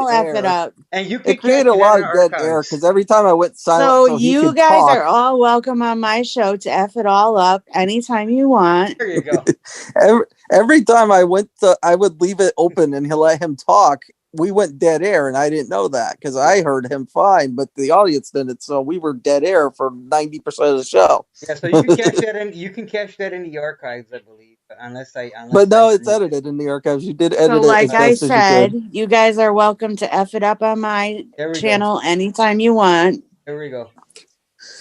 Speaker 3: F
Speaker 1: air.
Speaker 3: it up.
Speaker 2: And you
Speaker 1: It
Speaker 2: can
Speaker 1: created a lot of dead air because every time I went silent,
Speaker 3: so
Speaker 1: he
Speaker 3: you
Speaker 1: could
Speaker 3: guys
Speaker 1: talk.
Speaker 3: are all welcome on my show to F it all up anytime you want.
Speaker 2: There you go.
Speaker 1: every time I would leave it open and he'll let him talk. We went dead air, and I didn't know that because I heard him fine, but the audience didn't. So we were dead air for 90% of the show.
Speaker 2: Yeah, so you can catch that in the archives, I believe.
Speaker 1: But no, it's edited in the archives. You did edit
Speaker 3: so,
Speaker 1: it as best as you could.
Speaker 3: you guys are welcome to F it up on my channel anytime you want.
Speaker 2: There we go.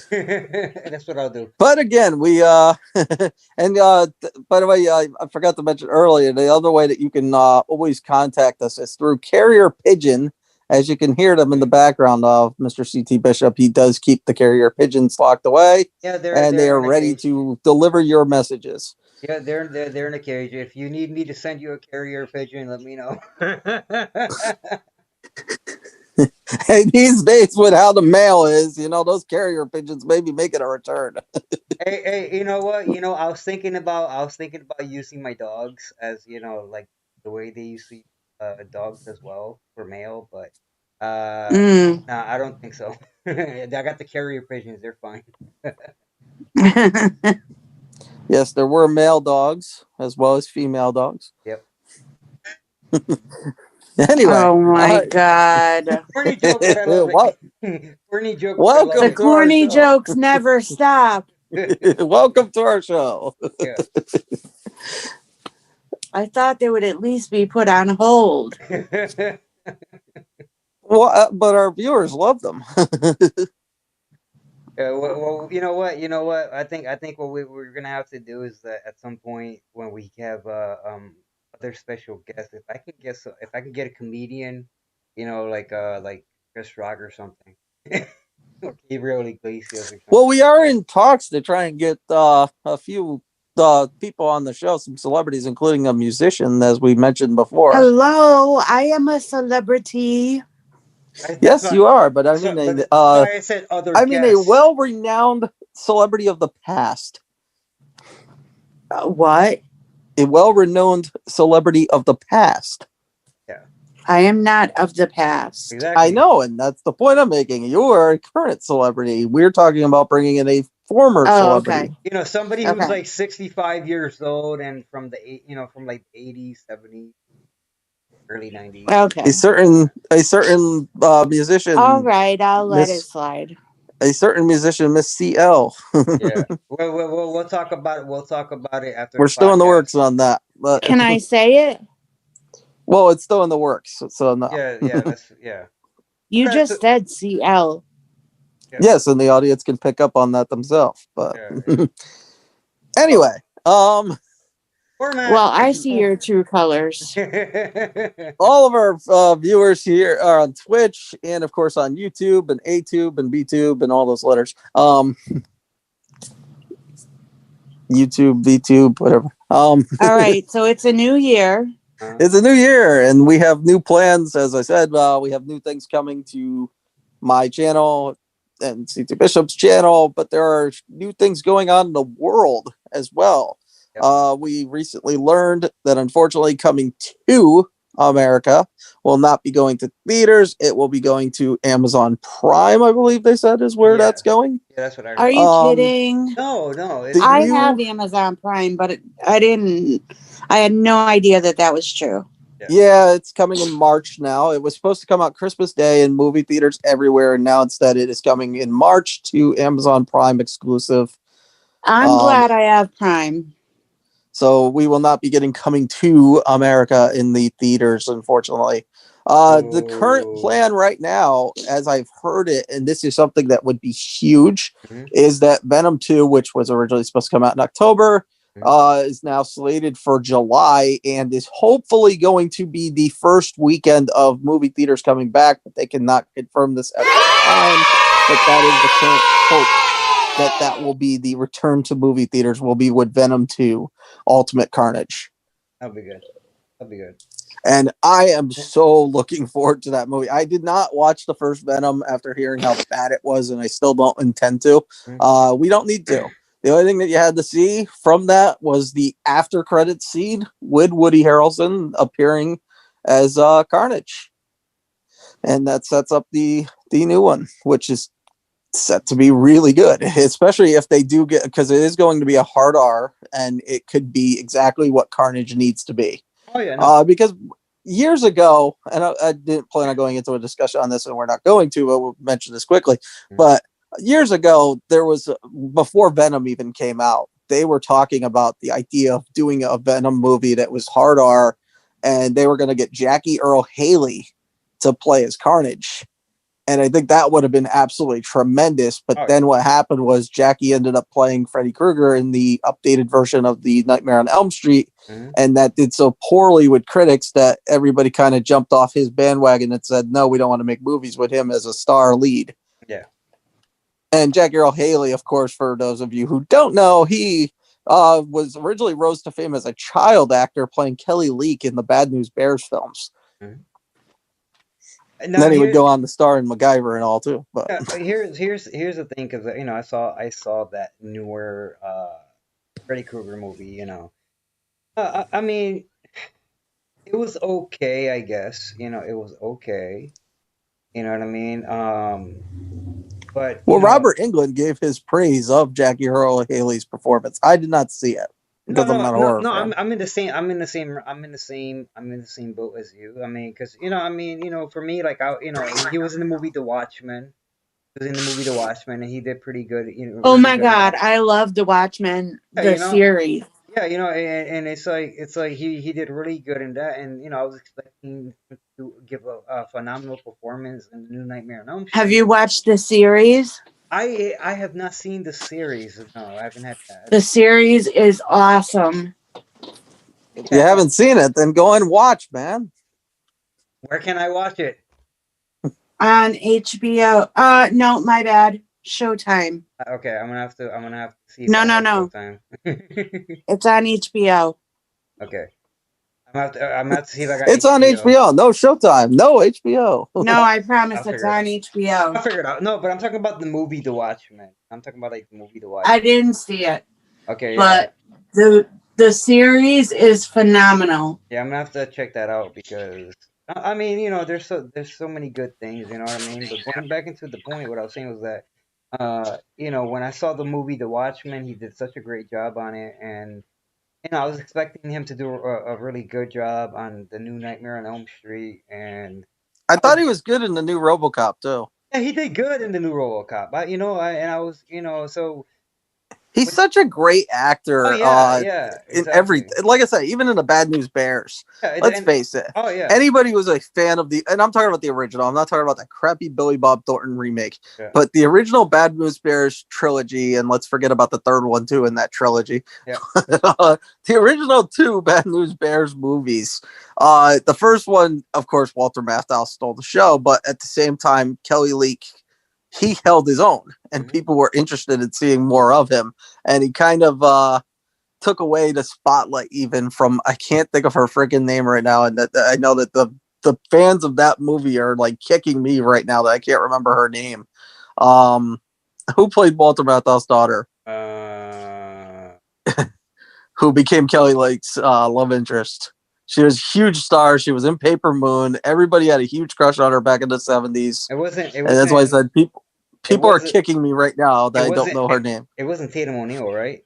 Speaker 2: That's what I'll do.
Speaker 1: But again, we and by the way, I forgot to mention earlier, the other way that you can always contact us is through carrier pigeon. As you can hear them in the background of Mr. CT Bishop, he does keep the carrier pigeons locked away.
Speaker 2: Yeah,
Speaker 1: they are ready to deliver your messages.
Speaker 2: Yeah, they're in a cage. If you need me to send you a carrier pigeon, let me know.
Speaker 1: Hey, these days with how the mail is, those carrier pigeons may be making a return.
Speaker 2: hey, you know what? I was thinking about using my dogs as like the way they use dogs as well for mail, but nah, I don't think so. I got the carrier pigeons; they're fine.
Speaker 1: Yes, there were male dogs as well as female dogs.
Speaker 2: Yep.
Speaker 1: Anyway.
Speaker 3: Oh my God.
Speaker 2: Corny joke, but I love it. Corny joke.
Speaker 1: Welcome.
Speaker 3: The corny jokes never stop.
Speaker 1: Welcome to our show.
Speaker 2: Yeah.
Speaker 3: I thought they would at least be put on hold.
Speaker 1: Well, but our viewers love them.
Speaker 2: Well, you know what? I think what we're gonna have to do is that at some point when we have other special guests, if I can get a comedian, like Chris Rock or something, or Gabriel Iglesias or something.
Speaker 1: Well, we are in talks to try and get a few people on the show, some celebrities, including a musician, as we mentioned before.
Speaker 3: Hello, I am a celebrity.
Speaker 1: Yes, you are, but I mean,
Speaker 2: I said other.
Speaker 1: I mean, a well-renowned celebrity of the past.
Speaker 3: What?
Speaker 1: A well-renowned celebrity of the past.
Speaker 2: Yeah.
Speaker 3: I am not of the past.
Speaker 2: Exactly.
Speaker 1: I know, and that's the point I'm making. You are a current celebrity. We're talking about bringing in a former celebrity.
Speaker 3: Okay.
Speaker 2: Somebody who's like 65 years old and from the from like 80s, 70s. Early 90s.
Speaker 3: Okay.
Speaker 1: A certain musician.
Speaker 3: All right, I'll let it slide.
Speaker 1: A certain musician, Miss CL.
Speaker 2: Yeah. We'll talk about it. We'll talk about it after.
Speaker 1: We're still in the works on that. But
Speaker 3: can I say it?
Speaker 1: Well, it's still in the works. So no.
Speaker 2: Yeah.
Speaker 3: You just said CL.
Speaker 2: Yeah.
Speaker 1: Yes, and the audience can pick up on that themselves. But anyway,
Speaker 3: well, I see your true colors.
Speaker 1: All of our viewers here are on Twitch and, of course, on YouTube and A-Tube and B-Tube and all those letters. YouTube, V-Tube, whatever.
Speaker 3: All right, so it's a new year.
Speaker 1: It's a new year, and we have new plans. As I said, we have new things coming to my channel and CT Bishop's channel, but there are new things going on in the world as well. Yep. We recently learned that, unfortunately, coming to America will not be going to theaters. It will be going to Amazon Prime, I believe they said is where that's going.
Speaker 2: Yeah, that's what I heard.
Speaker 3: Are you kidding?
Speaker 2: No.
Speaker 3: I have Amazon Prime, but I had no idea that was true.
Speaker 1: Yeah, it's coming in March now. It was supposed to come out Christmas Day in movie theaters everywhere, and now instead it is coming in March to Amazon Prime exclusive.
Speaker 3: I'm glad I have Prime.
Speaker 1: So we will not be getting Coming to America in the theaters, unfortunately. The current plan right now, as I've heard it, and this is something that would be huge, is that Venom 2, which was originally supposed to come out in October, is now slated for July and is hopefully going to be the first weekend of movie theaters coming back, but they cannot confirm this at this time. But that is the current hope. That will be the return to movie theaters will be with Venom 2, Ultimate Carnage.
Speaker 2: That'll be good.
Speaker 1: And I am so looking forward to that movie. I did not watch the first Venom after hearing how bad it was, and I still don't intend to. We don't need to. The only thing that you had to see from that was the after credits scene with Woody Harrelson appearing as Carnage, and that sets up the new one, which is set to be really good, especially if they do get, because it is going to be a hard R, and it could be exactly what Carnage needs to be.
Speaker 2: Oh yeah, no.
Speaker 1: Because years ago, and I didn't plan on going into a discussion on this, and we're not going to, but we'll mention this quickly. But years ago, there was, before Venom even came out, they were talking about the idea of doing a Venom movie that was hard R, and they were going to get Jackie Earle Haley to play as Carnage. And I think that would have been absolutely tremendous. But then what happened was Jackie ended up playing Freddy Krueger in the updated version of the Nightmare on Elm Street. And that did so poorly with critics that everybody kind of jumped off his bandwagon and said, no, we don't want to make movies with him as a star lead.
Speaker 2: Yeah.
Speaker 1: And Jackie Earle Haley, of course, for those of you who don't know, he was originally rose to fame as a child actor playing Kelly Leak in the Bad News Bears films. And then he would go on to star in MacGyver and all too. But
Speaker 2: here's the thing, because I saw that newer Freddy Krueger movie. I mean, it was okay, I guess. It was okay. You know what I mean? But
Speaker 1: Robert Englund gave his praise of Jackie Earle Haley's performance. I did not see it. Because I'm not a horror fan.
Speaker 2: I'm in the same boat as you. I mean, because for me, like he was in the movie The Watchmen. And he did pretty good.
Speaker 3: Oh my God, I love The Watchmen, series.
Speaker 2: Yeah, and it's like he did really good in that, and I was expecting him to give a phenomenal performance in the new Nightmare on Elm Street.
Speaker 3: Have you watched the series?
Speaker 2: I have not seen the series. No, I haven't had that.
Speaker 3: The series is awesome.
Speaker 1: If you haven't seen it, then go and watch, man.
Speaker 2: Where can I watch it?
Speaker 3: On HBO. No, my bad. Showtime.
Speaker 2: Okay, I'm gonna have to see.
Speaker 3: No.
Speaker 2: Showtime.
Speaker 3: It's on HBO.
Speaker 2: Okay. I'm gonna have to see if I got.
Speaker 1: It's on HBO. No Showtime. No HBO.
Speaker 3: No, I promise it's on HBO.
Speaker 2: I'll figure it out. No, but I'm talking about the movie The Watchmen. I'm talking about like the movie The Watchmen.
Speaker 3: I didn't see it.
Speaker 2: Okay,
Speaker 3: but the series is phenomenal.
Speaker 2: Yeah, I'm gonna have to check that out, because I mean, there's so many good things, you know what I mean? But going back into the point, what I was saying was that when I saw the movie The Watchmen, he did such a great job on it, and I was expecting him to do a really good job on the new Nightmare on Elm Street, and
Speaker 1: I thought he was good in the new RoboCop too.
Speaker 2: Yeah, he did good in the new RoboCop. So
Speaker 1: he's such a great actor.
Speaker 2: Oh, yeah, exactly.
Speaker 1: In every, like I said, even in the Bad News Bears. Let's face it.
Speaker 2: Oh yeah.
Speaker 1: Anybody who's a fan of and I'm talking about the original. I'm not talking about that crappy Billy Bob Thornton remake. Yeah. But the original Bad News Bears trilogy, and let's forget about the third one too in that trilogy.
Speaker 2: Yeah.
Speaker 1: The original 2 Bad News Bears movies. The first one, of course, Walter Matthau stole the show, but at the same time, Kelly Leak, he held his own, and people were interested in seeing more of him. And he kind of took away the spotlight even from, I can't think of her freaking name right now. And that I know that the fans of that movie are like kicking me right now that I can't remember her name. Who played Walter Matthau's daughter? Who became Kelly Lake's love interest. She was a huge star. She was in Paper Moon. Everybody had a huge crush on her back in the 70s.
Speaker 2: It wasn't,
Speaker 1: and that's why I said people are kicking me right now that I don't know her name.
Speaker 2: It wasn't Tatum O'Neal, right?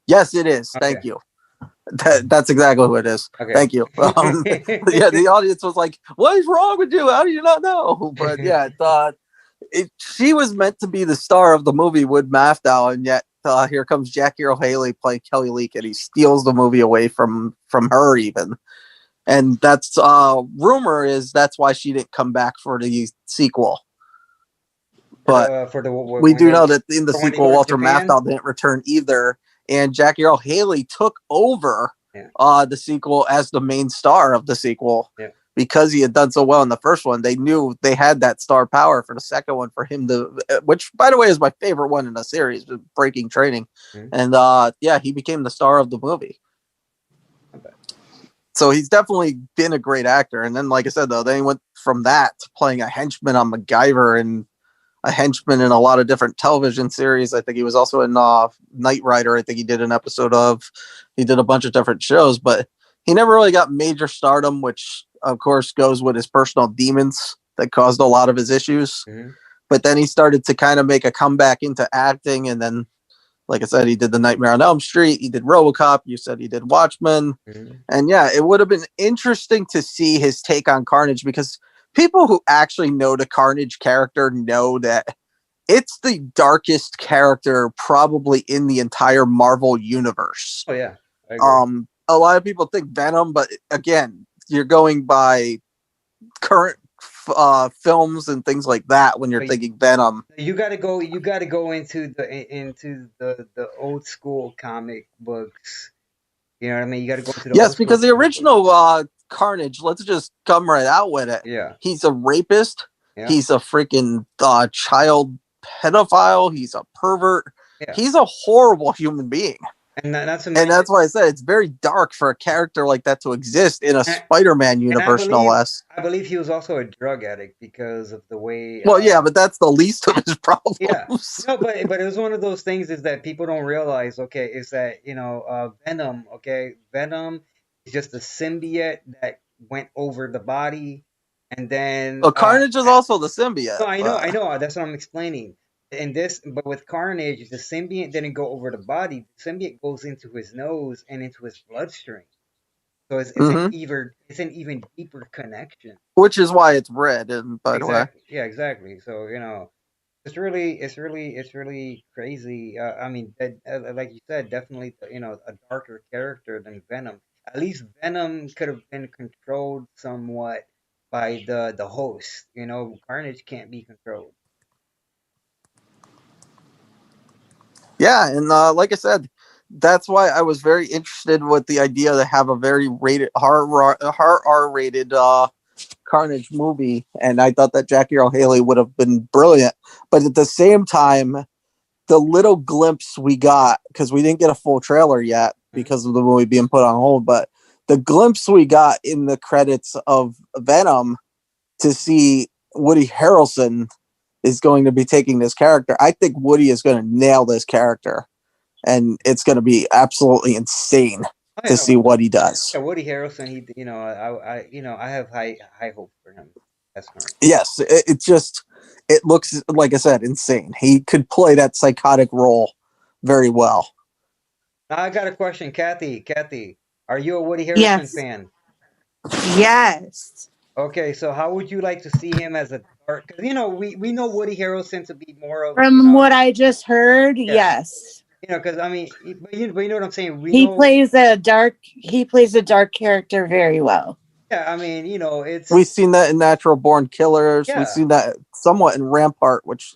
Speaker 1: Yes, it is. Okay. Thank you. That's exactly who it is. Okay. Thank you. Yeah, the audience was like, "What is wrong with you? How do you not know?" But yeah, she was meant to be the star of the movie with Matthau, and yet here comes Jackie Earle Haley playing Kelly Leak, and he steals the movie away from her even. And that's rumor is that's why she didn't come back for the sequel. But we do know that in the sequel, Walter Matthau didn't return either, and Jackie Earle Haley took over the sequel as the main star of the sequel.
Speaker 2: Yeah.
Speaker 1: Because he had done so well in the first one, they knew they had that star power for the second one for him to, which by the way is my favorite one in the series, Breaking Training. And he became the star of the movie. Okay. So he's definitely been a great actor. And then, like I said, though, then he went from that to playing a henchman on MacGyver. And a henchman in a lot of different television series. I think he was also in Knight Rider. I think he did an episode of. He did a bunch of different shows, but he never really got major stardom, which of course goes with his personal demons that caused a lot of his issues.
Speaker 2: Mm-hmm.
Speaker 1: But then he started to kind of make a comeback into acting, and then, like I said, he did The Nightmare on Elm Street. He did RoboCop. You said he did Watchmen.
Speaker 2: Mm-hmm.
Speaker 1: And yeah, it would have been interesting to see his take on Carnage, because people who actually know the Carnage character know that it's the darkest character probably in the entire Marvel universe.
Speaker 2: Oh yeah, I agree.
Speaker 1: A lot of people think Venom, but again, you're going by current films and things like that when you're thinking Venom.
Speaker 2: You got to go. You got to go into the old school comic books. You know what I mean? You got to go into the
Speaker 1: Yes,
Speaker 2: old
Speaker 1: because
Speaker 2: school
Speaker 1: the original Carnage, let's just come right out with it.
Speaker 2: Yeah.
Speaker 1: He's a rapist.
Speaker 2: Yeah.
Speaker 1: He's a freaking child pedophile. He's a pervert.
Speaker 2: Yeah.
Speaker 1: He's a horrible human being.
Speaker 2: And that's
Speaker 1: why I said it's very dark for a character like that to exist in a Spider-Man universe, no less.
Speaker 2: I believe he was also a drug addict because of the way.
Speaker 1: Well, yeah, but that's the least of his problems.
Speaker 2: Yeah, no, but it was one of those things is that people don't realize. Okay, is that Venom? Okay, Venom is just a symbiote that went over the body, and then.
Speaker 1: Well, Carnage is also the symbiote.
Speaker 2: No, I know. That's what I'm explaining. And but with Carnage, the symbiote didn't go over the body. The symbiote goes into his nose and into his bloodstream. So it's an even deeper connection.
Speaker 1: Which is why it's red, and by the way.
Speaker 2: Yeah, exactly. So it's really crazy. I mean, like you said, definitely a darker character than Venom. At least Venom could have been controlled somewhat by the host. Carnage can't be controlled.
Speaker 1: Yeah, and like I said, that's why I was very interested with the idea to have a very R-rated Carnage movie, and I thought that Jackie Earle Haley would have been brilliant. But at the same time, the little glimpse we got, because we didn't get a full trailer yet because of the movie being put on hold, but the glimpse we got in the credits of Venom to see Woody Harrelson is going to be taking this character. I think Woody is going to nail this character, and it's going to be absolutely insane to see what he does.
Speaker 2: Yeah, Woody Harrelson, I have high hopes for him. That's right.
Speaker 1: Yes, it looks, like I said, insane. He could play that psychotic role very well.
Speaker 2: Now I got a question, Cathey. Cathey, are you a Woody Harrelson fan?
Speaker 3: Yes.
Speaker 2: Okay, so how would you like to see him as a dark? Because we know Woody Harrelson to be more of.
Speaker 3: From what I just heard, yes.
Speaker 2: Because I mean, but you know what I'm saying.
Speaker 3: He plays a dark character very well.
Speaker 2: Yeah, I mean, it's.
Speaker 1: We've seen that in Natural Born Killers. Yeah. We've seen that somewhat in Rampart, which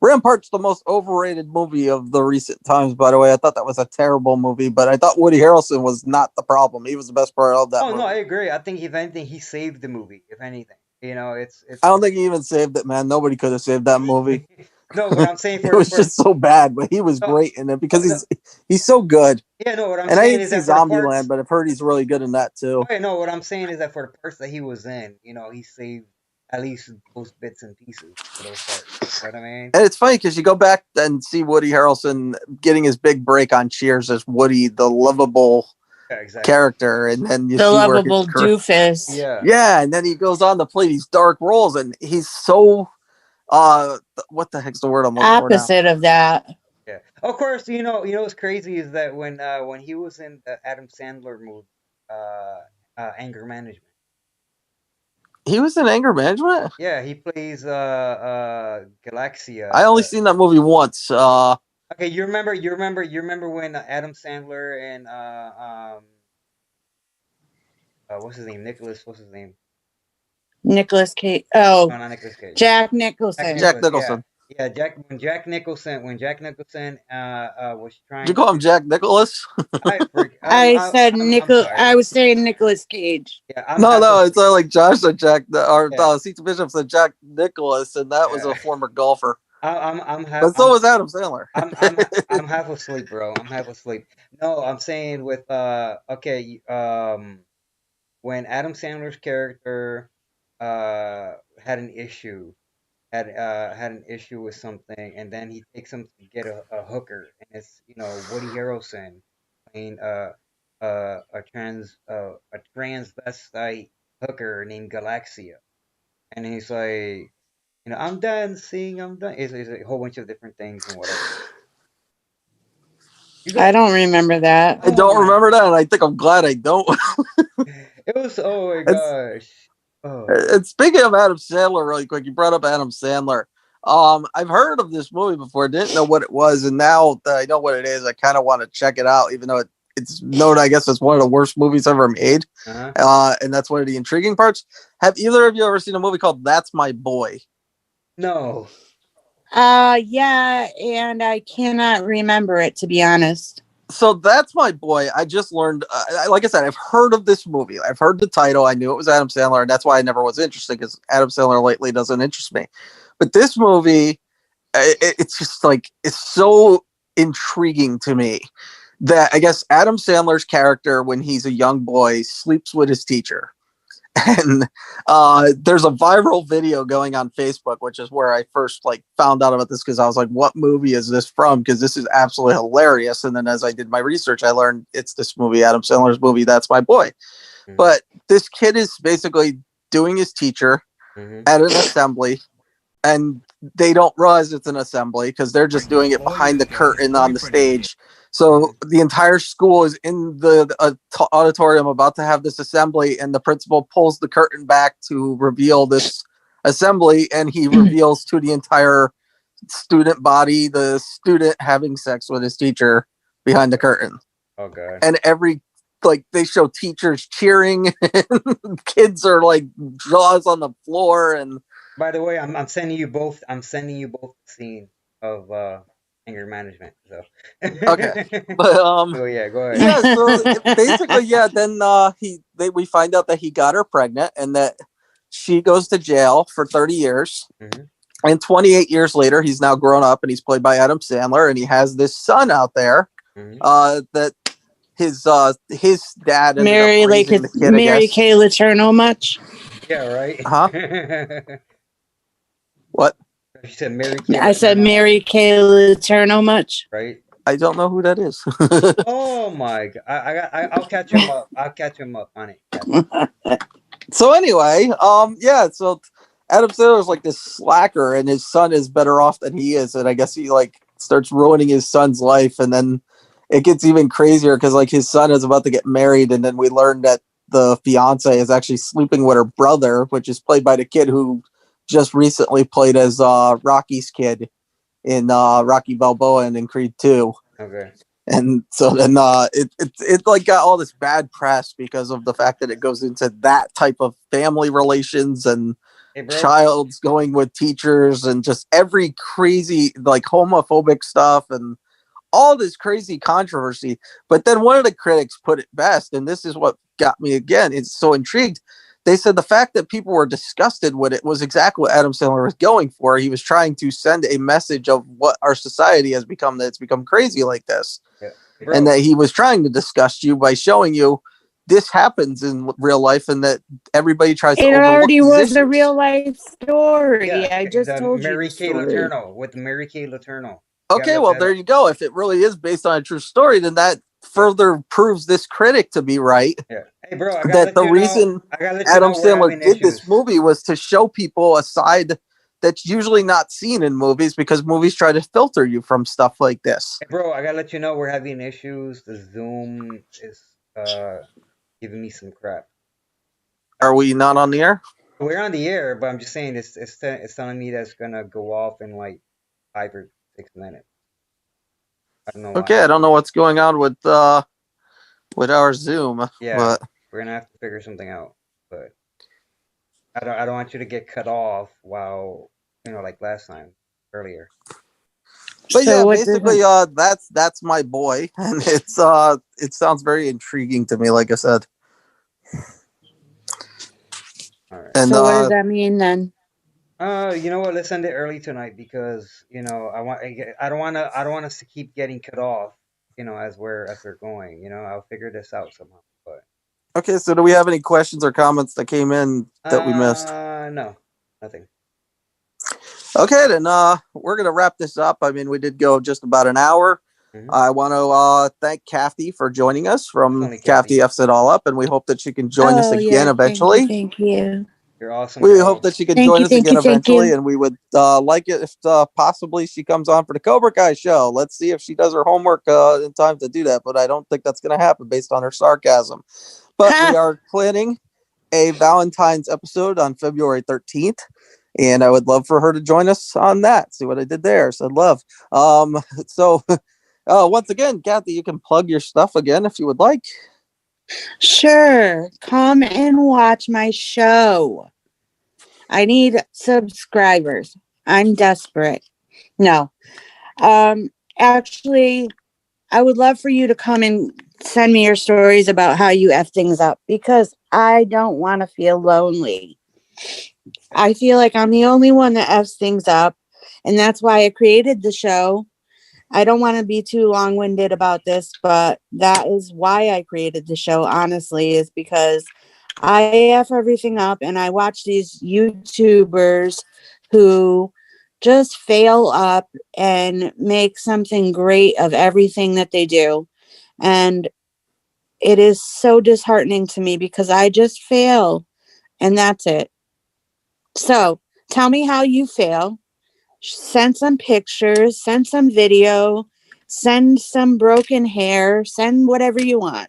Speaker 1: Rampart's the most overrated movie of the recent times, by the way. I thought that was a terrible movie, but I thought Woody Harrelson was not the problem. He was the best part of that movie.
Speaker 2: No, I agree. I think if anything, he saved the movie, if anything. It's
Speaker 1: I don't think he even saved it, man. Nobody could have saved that movie.
Speaker 2: No, but I'm saying
Speaker 1: it was just so bad, but he was great in it because he's so good.
Speaker 2: Yeah, no, what I'm
Speaker 1: saying
Speaker 2: is that. And I
Speaker 1: didn't see Zombieland, but I've heard he's really good in that too.
Speaker 2: Okay, no, what I'm saying is that for the parts that he was in, he saved at least those bits and pieces for those parts. You know what I mean?
Speaker 1: And it's funny because you go back and see Woody Harrelson getting his big break on Cheers as Woody, the lovable character, and then you
Speaker 3: the
Speaker 1: see
Speaker 3: lovable doofus.
Speaker 1: Yeah, and then he goes on to play these dark roles, and he's so. What the heck's the word I'm looking for now?
Speaker 3: Opposite of that.
Speaker 2: Yeah. Of course, what's crazy is that when he was in the Adam Sandler movie, Anger Management.
Speaker 1: He was in Anger Management?
Speaker 2: Yeah, he plays Galaxia.
Speaker 1: I only seen that movie once.
Speaker 2: Okay, you remember when Adam Sandler and what's his name? What's his name?
Speaker 3: Nicolas Cage. Oh,
Speaker 2: no, not Nicolas Cage.
Speaker 3: Jack Nicholson.
Speaker 1: Jack Nicholson.
Speaker 2: Yeah, when Jack Nicholson was trying.
Speaker 1: Did you call him Jack Nicholas?
Speaker 3: I said Nicholas. I was saying Nicolas Cage.
Speaker 2: Yeah,
Speaker 1: no, it's like Josh said Jack, or C.T. Bishop said Jack Nicholas, and that was a former golfer. But so was Adam Sandler.
Speaker 2: I'm half asleep, bro. I'm half asleep. No, I'm saying with when Adam Sandler's character had an issue had an issue with something, and then he takes him to get a hooker, and it's Woody Harrelson playing a transvestite hooker named Galaxia, and he's like, I'm dancing, I'm done. It's a whole bunch of different things and whatever.
Speaker 3: I don't remember that.
Speaker 1: I don't remember that, and I think I'm glad I don't.
Speaker 2: It was, oh my gosh.
Speaker 1: And speaking of Adam Sandler, really quick, you brought up Adam Sandler. I've heard of this movie before, didn't know what it was, and now that I know what it is, I kind of want to check it out, even though it's known, I guess, as one of the worst movies ever made. And that's one of the intriguing parts. Have either of you ever seen a movie called That's My Boy?
Speaker 2: No.
Speaker 3: Yeah, and I cannot remember it, to be honest.
Speaker 1: So That's My Boy. I just learned, like I said, I've heard of this movie. I've heard the title. I knew it was Adam Sandler, and that's why I never was interested, because Adam Sandler lately doesn't interest me. But this movie, it's just like, it's so intriguing to me that I guess Adam Sandler's character, when he's a young boy, sleeps with his teacher. And there's a viral video going on Facebook, which is where I first found out about this, because I was like, what movie is this from? Because this is absolutely hilarious. And then as I did my research, I learned it's this movie, Adam Sandler's movie, That's My Boy. Mm-hmm. But this kid is basically doing his teacher at an assembly, and they don't realize it's an assembly because they're just doing it behind the curtain on the stage. So the entire school is in the auditorium about to have this assembly, and the principal pulls the curtain back to reveal this assembly, and he reveals to the entire student body the student having sex with his teacher behind the curtain.
Speaker 2: Oh god.
Speaker 1: And they show teachers cheering, and kids are jaws on the floor. And
Speaker 2: by the way, I'm sending you both the scene of anger management. So
Speaker 1: okay, but
Speaker 2: oh yeah, go ahead.
Speaker 1: Yeah, so basically, yeah. Then we find out that he got her pregnant, and that she goes to jail for 30 years. Mm-hmm. And 28 years later, he's now grown up, and he's played by Adam Sandler, and he has this son out there. Mm-hmm. That his dad
Speaker 3: Mary Kay Letourneau much.
Speaker 2: Yeah, right.
Speaker 1: Huh? What?
Speaker 2: She said Mary Kay.
Speaker 3: I said Mary Kay Letourneau much.
Speaker 2: Right.
Speaker 1: I don't know who that is.
Speaker 2: Oh my god! I'll catch him up. I'll catch him up on it.
Speaker 1: So anyway, yeah. So Adam Sandler's like this slacker, and his son is better off than he is, and I guess he starts ruining his son's life, and then it gets even crazier because his son is about to get married, and then we learn that the fiance is actually sleeping with her brother, which is played by the kid who just recently played as Rocky's kid in Rocky Balboa and in Creed 2.
Speaker 2: Okay.
Speaker 1: And so then it got all this bad press because of the fact that it goes into that type of family relations and child's going with teachers and just every crazy homophobic stuff and all this crazy controversy. But then one of the critics put it best, and this is what got me again. It's so intrigued. They said the fact that people were disgusted with it was exactly what Adam Sandler was going for. He was trying to send a message of what our society has become, that it's become crazy like this. Yeah. And that he was trying to disgust you by showing you this happens in real life, and that everybody tries to overlook. It
Speaker 3: already was a real life story. Yeah, I just told you
Speaker 2: Mary Kay Letourneau with Mary Kay Letourneau.
Speaker 1: Okay, well, there you go. If it really is based on a true story, then that further proves this critic to be right.
Speaker 2: Yeah. Hey, bro,
Speaker 1: that the reason Adam Sandler did this movie was to show people a side that's usually not seen in movies, because movies try to filter you from stuff like this.
Speaker 2: Hey, bro, I gotta let you know we're having issues. The Zoom is giving me some crap.
Speaker 1: Are we not on the air?
Speaker 2: We're on the air, but I'm just saying it's telling me that's gonna go off in 5 or 6 minutes. I don't know why.
Speaker 1: Okay, I don't know what's going on with our Zoom.
Speaker 2: Yeah,
Speaker 1: but
Speaker 2: we're gonna have to figure something out. But I don't want you to get cut off while like last time earlier.
Speaker 1: But so yeah, basically, that's my boy, and it sounds very intriguing to me. Like I said.
Speaker 2: All right.
Speaker 3: And so what does that mean then?
Speaker 2: You know what? Let's end it early tonight because I don't want us to keep getting cut off. As we're going. I'll figure this out somehow. But
Speaker 1: okay, so do we have any questions or comments that came in that we missed?
Speaker 2: No, nothing.
Speaker 1: Okay, then we're going to wrap this up. I mean, we did go just about an hour. Mm-hmm. I want to thank Cathey for joining us from Cathey F's It All Up, and we hope that she can join us again eventually.
Speaker 3: Thank you.
Speaker 2: You're awesome.
Speaker 1: We hope that she can join us again eventually, and we would like it if possibly she comes on for the Cobra Kai show. Let's see if she does her homework in time to do that, but I don't think that's going to happen based on her sarcasm. But we are planning a Valentine's episode on February 13th. And I would love for her to join us on that. See what I did there. Said love. So once again, Cathey, you can plug your stuff again if you would like.
Speaker 3: Sure. Come and watch my show. I need subscribers. I'm desperate. No. Actually, I would love for you to come and send me your stories about how you F things up, because I don't want to feel lonely. I feel like I'm the only one that F's things up, and that's why I created the show. I don't want to be too long-winded about this, but that is why I created the show, honestly, is because I F everything up, and I watch these YouTubers who just fail up and make something great of everything that they do. And it is so disheartening to me because I just fail, and that's it. So tell me how you fail. Send some pictures, send some video, send some broken hair, send whatever you want.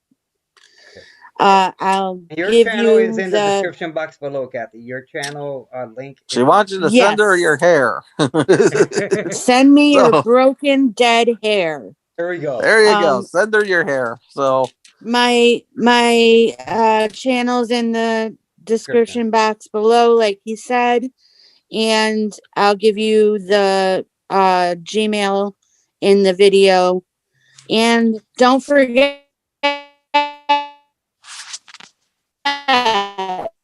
Speaker 3: I'll
Speaker 2: your
Speaker 3: give
Speaker 2: channel
Speaker 3: you
Speaker 2: is in the description box below, Cathey. Your channel link.
Speaker 1: She wants you to send her your hair.
Speaker 3: Send me your broken, dead hair.
Speaker 2: There we go.
Speaker 1: There you go. Send her your hair. So
Speaker 3: my channel's in the description box below, like he said, and I'll give you the Gmail in the video. And don't forget,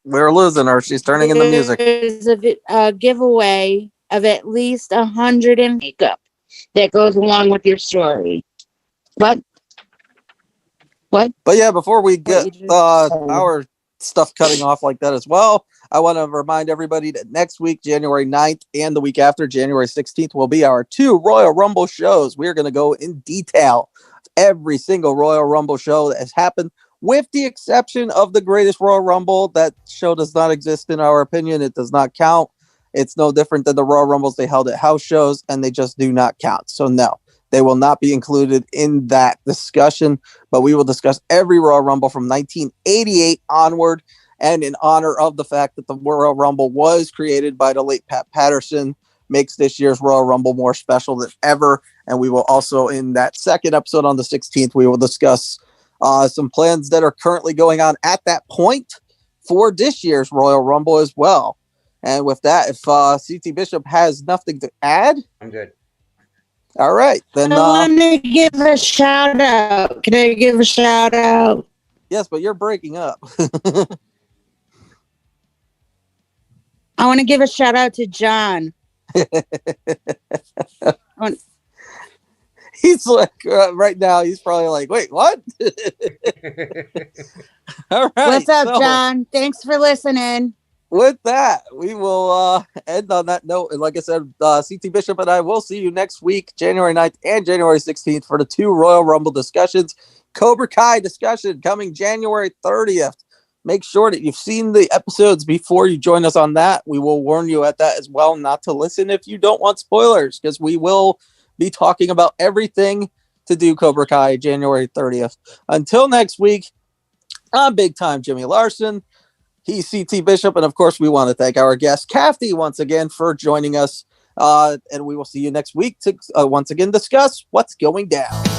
Speaker 1: we're losing her. She's turning into music.
Speaker 3: There's a giveaway of at least 100 in makeup that goes along with your story. What?
Speaker 1: But yeah, before we get our stuff cutting off like that as well, I want to remind everybody that next week, January 9th, and the week after, January 16th, will be our 2 Royal Rumble shows. We're going to go in detail every single Royal Rumble show that has happened, with the exception of the Greatest Royal Rumble. That show does not exist in our opinion. It does not count. It's no different than the Royal Rumbles they held at house shows, and they just do not count. So no, they will not be included in that discussion, but we will discuss every Royal Rumble from 1988 onward, and in honor of the fact that the Royal Rumble was created by the late Pat Patterson, makes this year's Royal Rumble more special than ever. And we will also, in that second episode on the 16th, we will discuss some plans that are currently going on at that point for this year's Royal Rumble as well. And with that, if CT Bishop has nothing to add,
Speaker 2: I'm good.
Speaker 1: All right, then.
Speaker 3: I want to give a shout out. Can I give a shout out?
Speaker 1: Yes, but you're breaking up.
Speaker 3: I want to give a shout out to John.
Speaker 1: He's like, right now, he's probably like, wait, what? All right.
Speaker 3: What's up, John? Thanks for listening.
Speaker 1: With that, we will end on that note. And like I said, CT Bishop and I will see you next week, January 9th and January 16th, for the 2 Royal Rumble discussions. Cobra Kai discussion coming January 30th. Make sure that you've seen the episodes before you join us on that. We will warn you at that as well not to listen if you don't want spoilers, because we will be talking about everything to do Cobra Kai January 30th. Until next week, I'm Big Time Jimmy Larson. He's CT Bishop. And of course, we want to thank our guest, Cathey, once again for joining us. And we will see you next week to once again discuss what's going down.